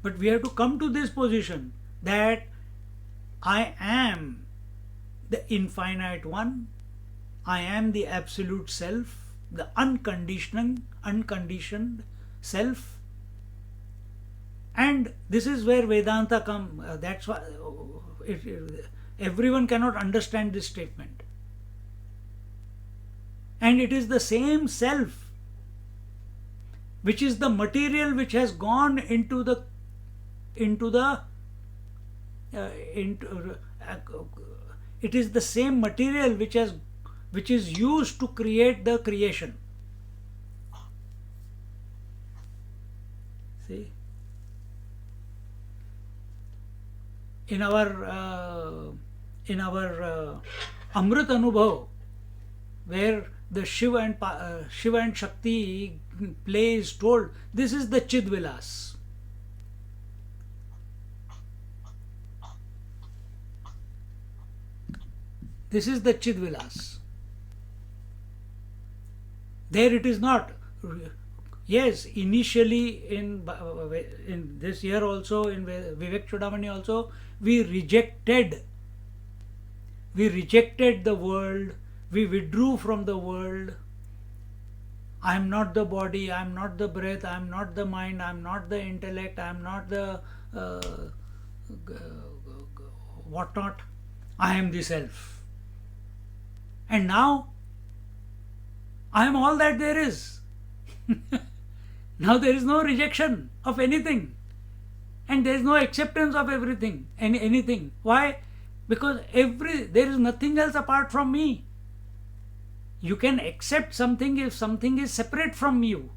But we have to come to this position that I am the infinite one, I am the absolute self, the unconditioned self. And this is where Vedanta comes. That's why everyone cannot understand this statement. And it is the same self which is the material which has gone into it is the same material which is used to create the creation. See, in our Amrit Anubhav, where the Shiva and Shakti play is told, this is the Chidvilas. This is the Chidvilas. There it is not. Yes, initially in this year also, in Vivek Chudamani also, we rejected the world, we withdrew from the world. I am not the body, I am not the breath, I am not the mind, I am not the intellect, I am not the whatnot, I am the self. And now, I am all that there is. Now there is no rejection of anything. And there is no acceptance of everything, anything. Why? Because there is nothing else apart from me. You can accept something if something is separate from you.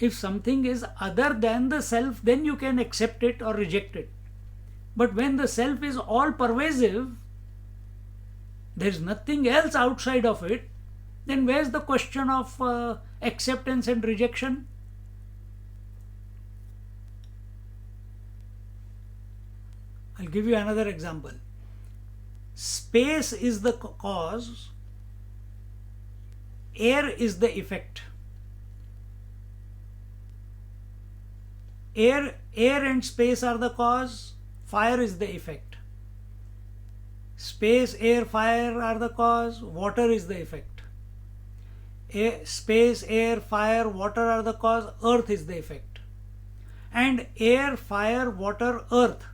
If something is other than the self, then you can accept it or reject it. But when the self is all pervasive, there is nothing else outside of it, then where's the question of acceptance and rejection? I'll give you another example. Space is the cause, air is the effect. Air and space are the cause, fire is the effect. Space, air, fire are the cause, water is the effect. Space, air, fire, water are the cause, earth is the effect. And air, fire, water, earth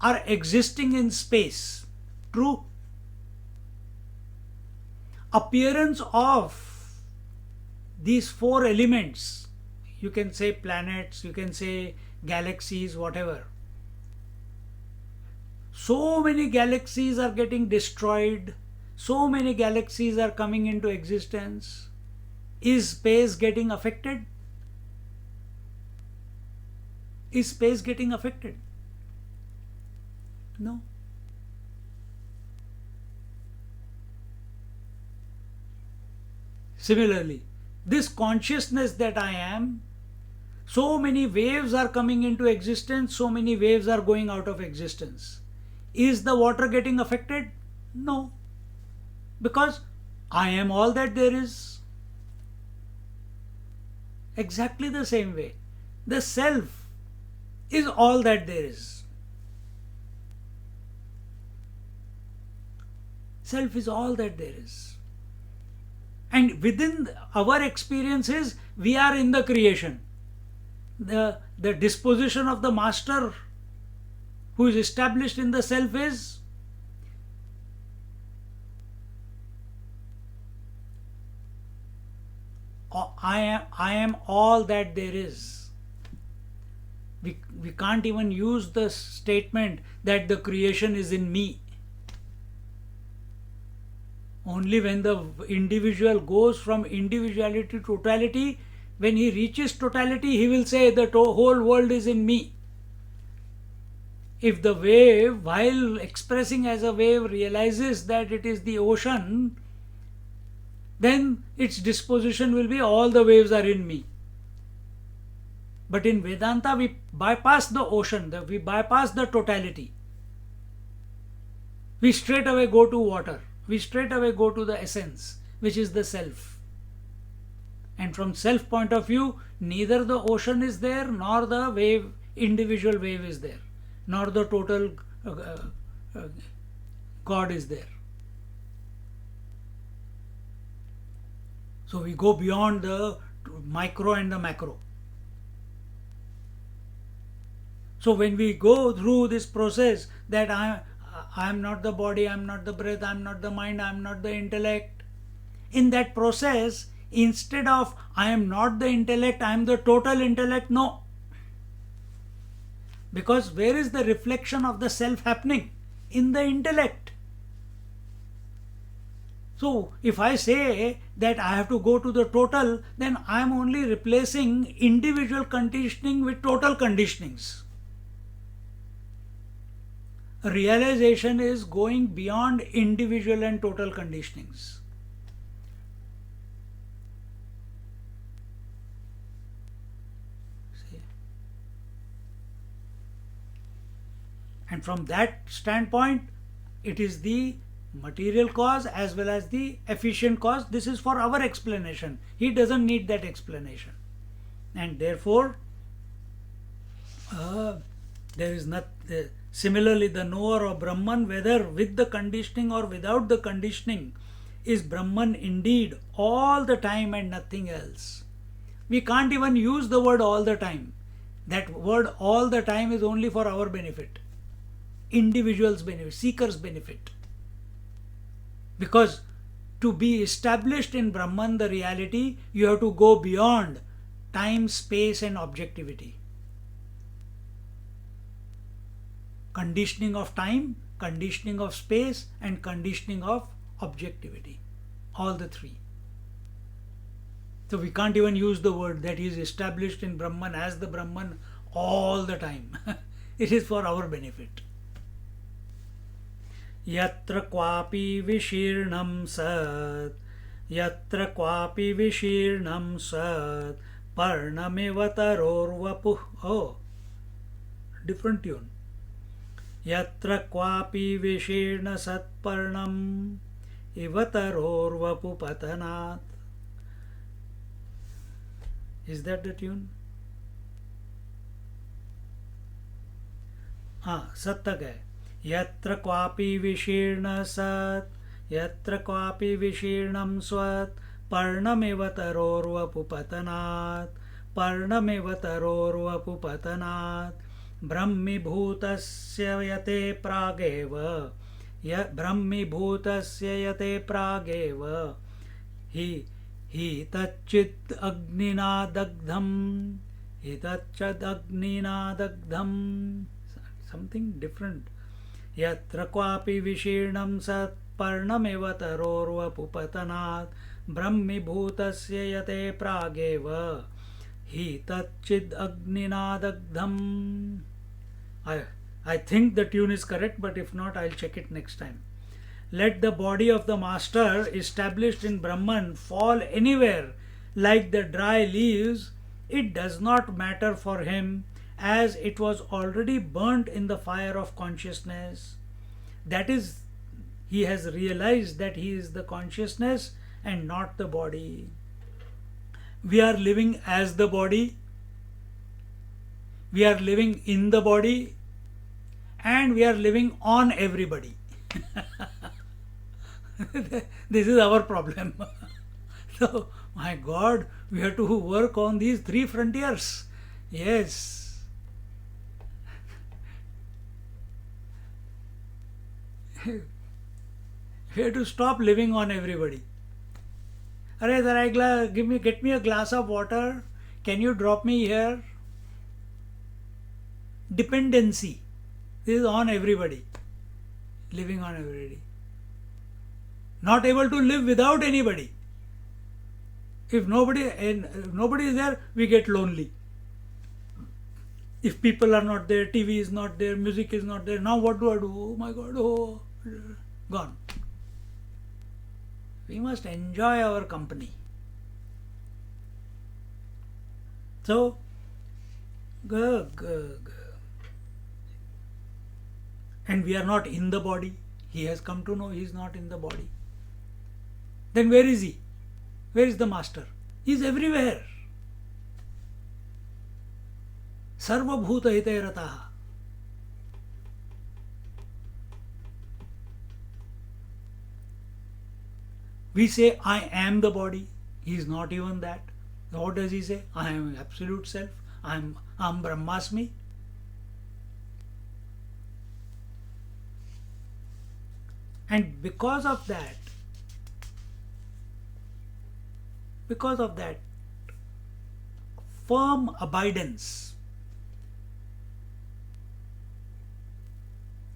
are existing in space. True. Appearance of these four elements, you can say planets, you can say galaxies, whatever. So many galaxies are getting destroyed, So many galaxies are coming into existence. Is space getting affected? Is space getting affected? No. Similarly, this consciousness that I am, so many waves are coming into existence, so many waves are going out of existence. Is the water getting affected? No. Because I am all that there is. Exactly the same way. The self is all that there is. Self is all that there is. And within our experiences, we are in the creation. The disposition of the master who is established in the self is I am all that there is. We can't even use the statement that the creation is in me. Only when the individual goes from individuality to totality, when he reaches totality, he will say the whole world is in me. If the wave, while expressing as a wave, realizes that it is the ocean, then its disposition will be all the waves are in me. But in Vedanta, we bypass the ocean, we bypass the totality. We straight away go to water. We straight away go to the essence, which is the self. And from self point of view, neither the ocean is there, nor the wave, individual wave is there, nor the total God is there. So we go beyond the micro and the macro. So when we go through this process that I am not the body, I am not the breath, I am not the mind, I am not the intellect. In that process, instead of I am not the intellect, I am the total intellect, no. Because where is the reflection of the self happening? In the intellect. So if I say that I have to go to the total, then I am only replacing individual conditioning with total conditionings. Realization is going beyond individual and total conditionings. And from that standpoint, it is the material cause as well as the efficient cause. This is for our explanation. He doesn't need that explanation. And therefore, there is not. Similarly, the knower of Brahman, whether with the conditioning or without the conditioning, is Brahman indeed all the time and nothing else. We can't even use the word all the time. That word all the time is only for our benefit, individual's benefit, seeker's benefit. Because to be established in Brahman, the reality, you have to go beyond time, space, and objectivity. Conditioning of time, conditioning of space, and conditioning of objectivity. All the three. So we can't even use the word that he is established in Brahman as the Brahman all the time. It is for our benefit. Yatra kwapi vishirnam sat, yatra kwapi vishirnam sat, parnamiva taror vapuh. Oh, different tune. Yatra kwapi vishirna sat parnam ivataror vapu patanat. Is that the tune? Sattag hai. Yatra kwapi vishirna sat, yatra kwapi vishirnam swat, parnamiva taror vapu patanat, parnamiva taror vapu patanat. Brahmibhutasya yate prageva, Brahmibhutasya yate prageva, hi tachit agnina dagdham, hi tachit agnina dagdham. Something different. Yatra kwapi vishirnam sat, पर्णमेव तरोर्वपुपतनात् ब्रह्मीभूतस्य यते प्रागेव हि तच्चिद् अग्निना दग्धम्. I think the tune is correct, but if not, I'll check it next time. Let the body of the master established in Brahman fall anywhere like the dry leaves. It does not matter for him, as it was already burnt in the fire of consciousness. That is, he has realized that he is the consciousness and not the body. We are living as the body, we are living in the body, and we are living on everybody. This is our problem. So, my God, we have to work on these three frontiers. Yes. We have to stop living on everybody. Arey, get me a glass of water. Can you drop me here? Dependency. This is on everybody. Living on everybody. Not able to live without anybody. If nobody is there, we get lonely. If people are not there, TV is not there, music is not there, now what do I do? Oh my God, oh, gone. We must enjoy our company. So, and we are not in the body. He has come to know he is not in the body. Then where is he? Where is the master? He is everywhere. Sarva bhuta hite rataha. We say, I am the body. He is not even that. What does he say? I am absolute self. I am Brahmasmi. And because of that, firm abidance,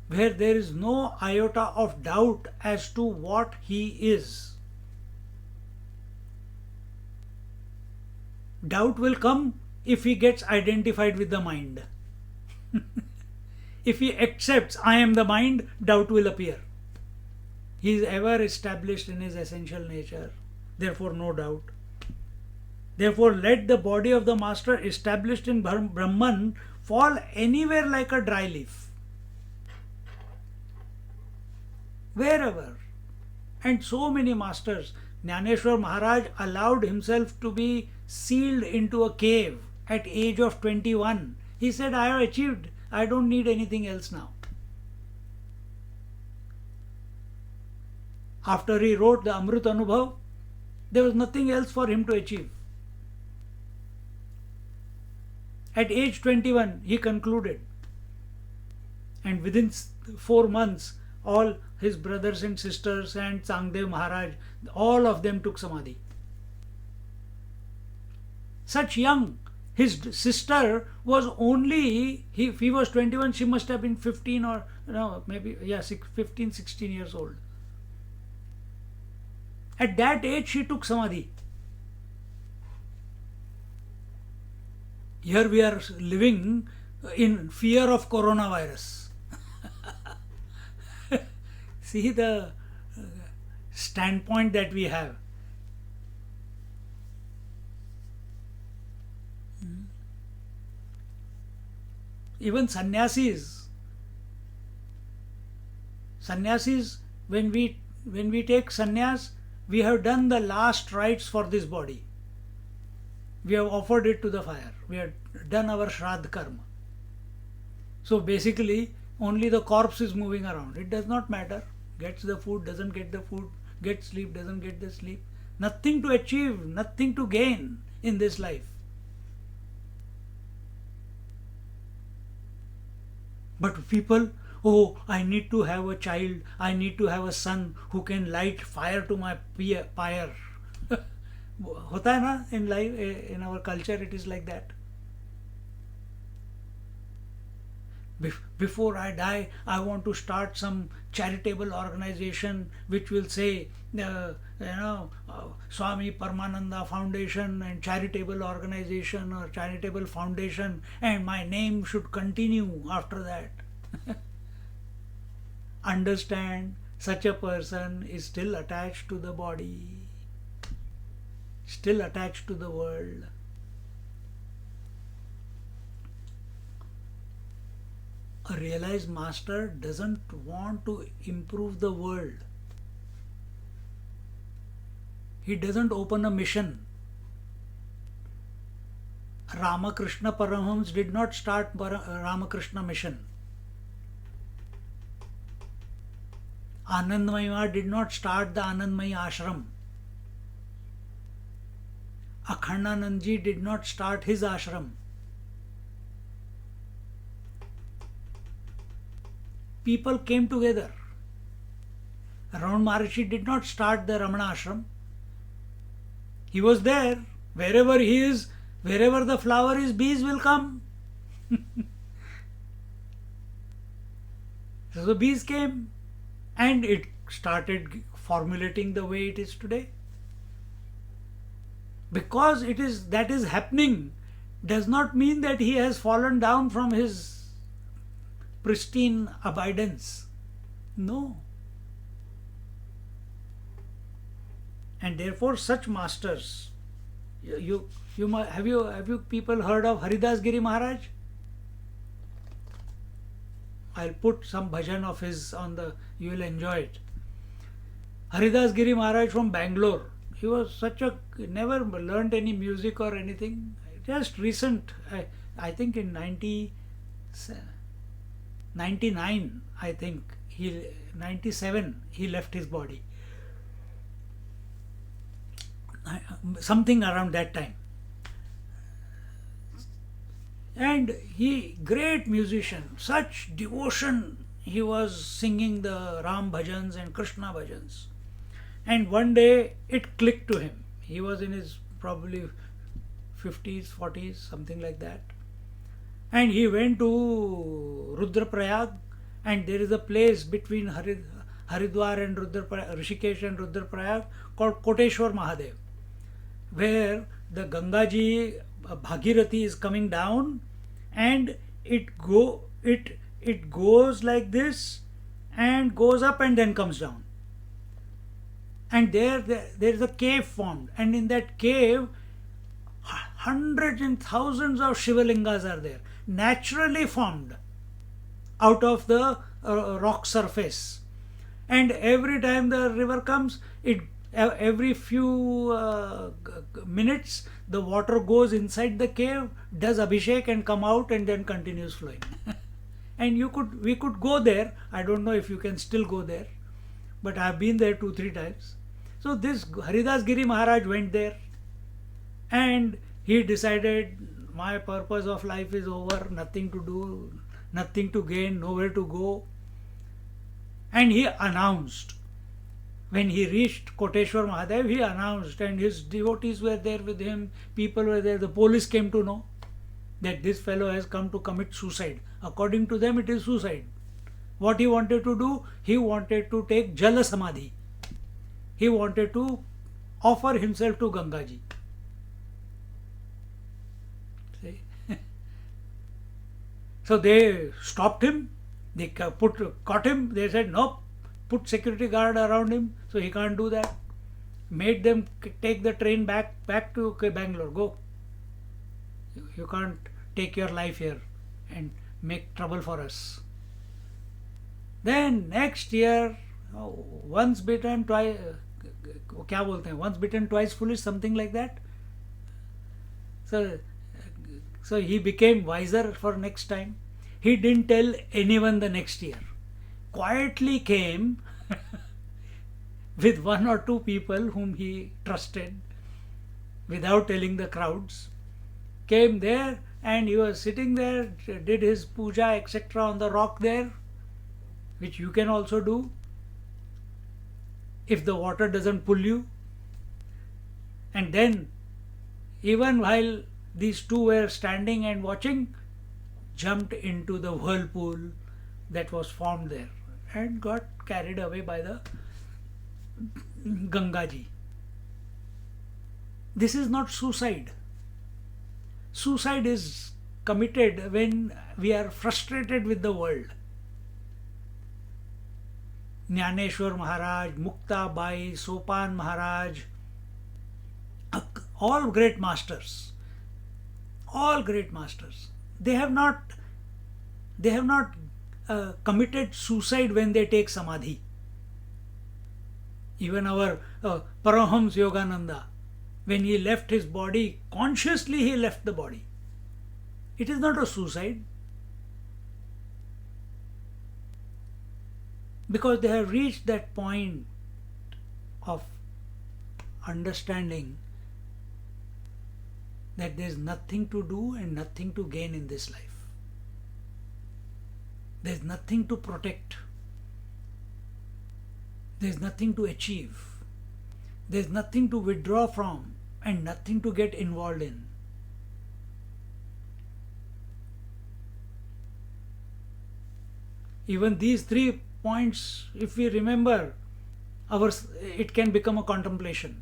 where there is no iota of doubt as to what he is. Doubt will come if he gets identified with the mind. If he accepts, I am the mind, doubt will appear. He is ever established in his essential nature, therefore no doubt. Therefore, let the body of the master established in Brahman fall anywhere like a dry leaf. Wherever. And so many masters. Jnaneshwar Maharaj allowed himself to be sealed into a cave at age of 21. He said, I have achieved. I don't need anything else now. After he wrote the Amrit Anubhav, there was nothing else for him to achieve. At age 21, he concluded. And within 4 months, all his brothers and sisters and Sangdev Maharaj, all of them took Samadhi. Such young. His sister was only, if he was 21, she must have been 15 or, no, maybe, 15, 16 years old. At that age, she took Samadhi. Here we are living in fear of coronavirus. See the standpoint that we have. Even sannyasis, when we take sannyas, we have done the last rites for this body. We have offered it to the fire. We have done our shraddha karma. So basically, only the corpse is moving around. It does not matter. Gets the food, doesn't get the food. Gets sleep, doesn't get the sleep. Nothing to achieve, nothing to gain in this life. But people, oh, I need to have a child, I need to have a son who can light fire to my pyre. होता है ना in life, in our culture it is like that. Before I die, I want to start some charitable organization which will say, Swami Paramananda Foundation and charitable organization or charitable foundation, and my name should continue after that. Understand, such a person is still attached to the body, still attached to the world. A realized master doesn't want to improve the world. He doesn't open a mission. Ramakrishna Paramhams did not start Ramakrishna mission. Anandmayya did not start the Anandmayi ashram. Akhandanandji did not start his ashram. People came together. Ramana Maharishi did not start the Ramana ashram. He was there. Wherever he is, wherever the flower is, bees will come. So the bees came and it started formulating the way it is today. Because that is happening does not mean that he has fallen down from his pristine abidance. No. And therefore such masters, have you people heard of Haridas Giri Maharaj? I'll put some bhajan of his on you will enjoy it. Haridas Giri Maharaj from Bangalore. He was never learned any music or anything. Just recent, I think in 99, I think, 97, he left his body. Something around that time. And great musician, such devotion, he was singing the Ram bhajans and Krishna bhajans. And one day it clicked to him. He was in his probably 50s, 40s, something like that. And he went to Rudraprayag, and there is a place between Haridwar and Rishikesh and Rudraprayag called Koteshwar Mahadev, where the Gangaji Bhagirathi is coming down, and it goes like this and goes up and then comes down. And there is a cave formed, and in that cave hundreds and thousands of Shivalingas are there, naturally formed out of the rock surface. And every time the river comes, every few minutes the water goes inside the cave, does abhishek and come out and then continues flowing. And we could go there. I don't know if you can still go there, but I have been there 2-3 times. So this Haridas Giri Maharaj went there and he decided, my purpose of life is over, nothing to do, nothing to gain, nowhere to go. And he announced, when he reached Koteshwar Mahadev, he announced, and his devotees were there with him, people were there, the police came to know that this fellow has come to commit suicide. According to them, it is suicide. What he wanted to do? He wanted to take Jala Samadhi. He wanted to offer himself to Gangaji. See? So they stopped him, they caught him, they said, nope, put security guard around him, so he can't do that. Made them take the train back to Bangalore. Go. You can't take your life here and make trouble for us. Then next year, once bitten, twice, once bitten, twice foolish, something like that. So he became wiser for next time. He didn't tell anyone the next year. Quietly came with 1 or 2 people whom he trusted, without telling the crowds. Came there and he was sitting there, did his puja, etc. on the rock there, which you can also do if the water doesn't pull you. And then, even while these two were standing and watching, jumped into the whirlpool that was formed there and got carried away by the Gangaji. This is not suicide. Suicide is committed when we are frustrated with the world. Jnaneshwar Maharaj, Mukta Bai, Sopan Maharaj, all great masters, they have not committed suicide when they take samadhi. Even our Parahams Yogananda, when he left his body, consciously he left the body. It is not a suicide, because they have reached that point of understanding that there is nothing to do and nothing to gain in this life. There is nothing to protect. There is nothing to achieve. There is nothing to withdraw from and nothing to get involved in. Even these 3 points, if we remember, it can become a contemplation.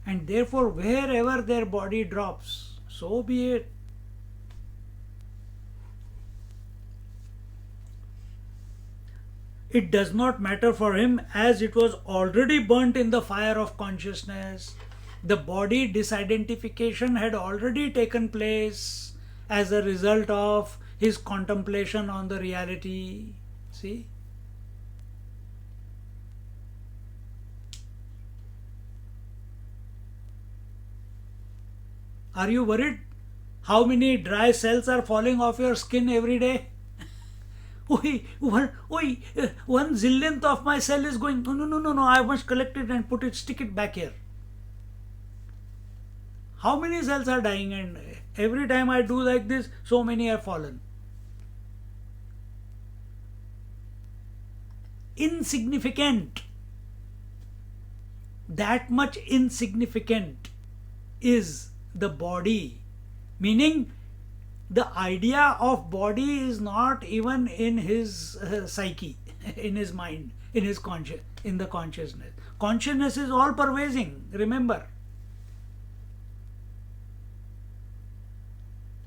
And therefore, wherever their body drops, so be it. It does not matter for him, as it was already burnt in the fire of consciousness. The body disidentification had already taken place as a result of his contemplation on the reality. See? Are you worried how many dry cells are falling off your skin every day? One zillionth of my cell is going, no, I must collect it and stick it back here. How many cells are dying? And every time I do like this, so many have fallen. Insignificant. That much insignificant is the body. Meaning, the idea of body is not even in his psyche, in his mind, in his in the consciousness. Consciousness is all pervading, remember.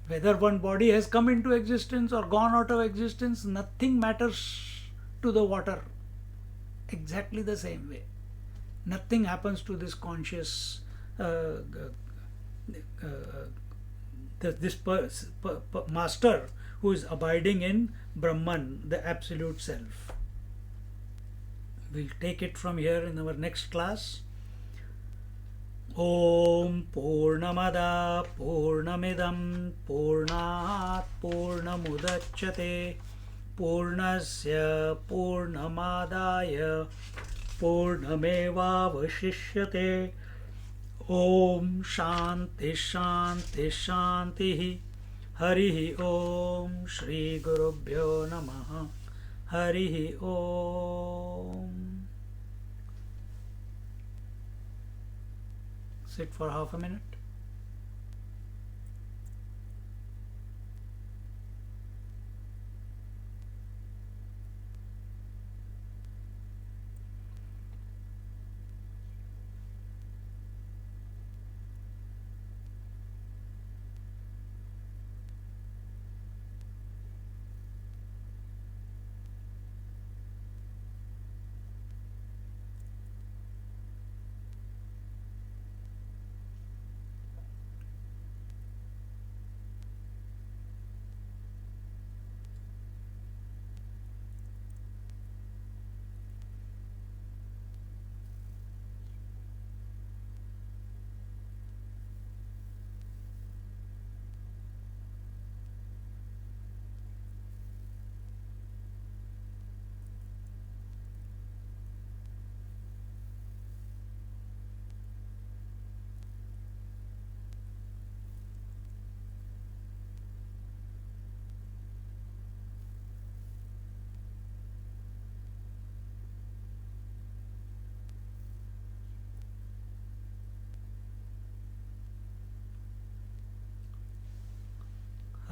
Whether one body has come into existence or gone out of existence, nothing matters to the water. Exactly the same way. Nothing happens to this conscious master who is abiding in Brahman, the absolute self. We'll take it from here in our next class. Om Purnamada Purnamidam Purnat Purnamudachyate Purnasya Purnamadaya Purnameva Vashishyate. Om Shanti Shanti Shanti. Hari Om. Shri Gurubhyo Namaha. Hari Om. Sit for half a minute.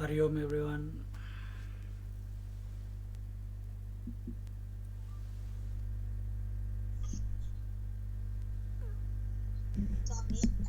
Hari Om everyone.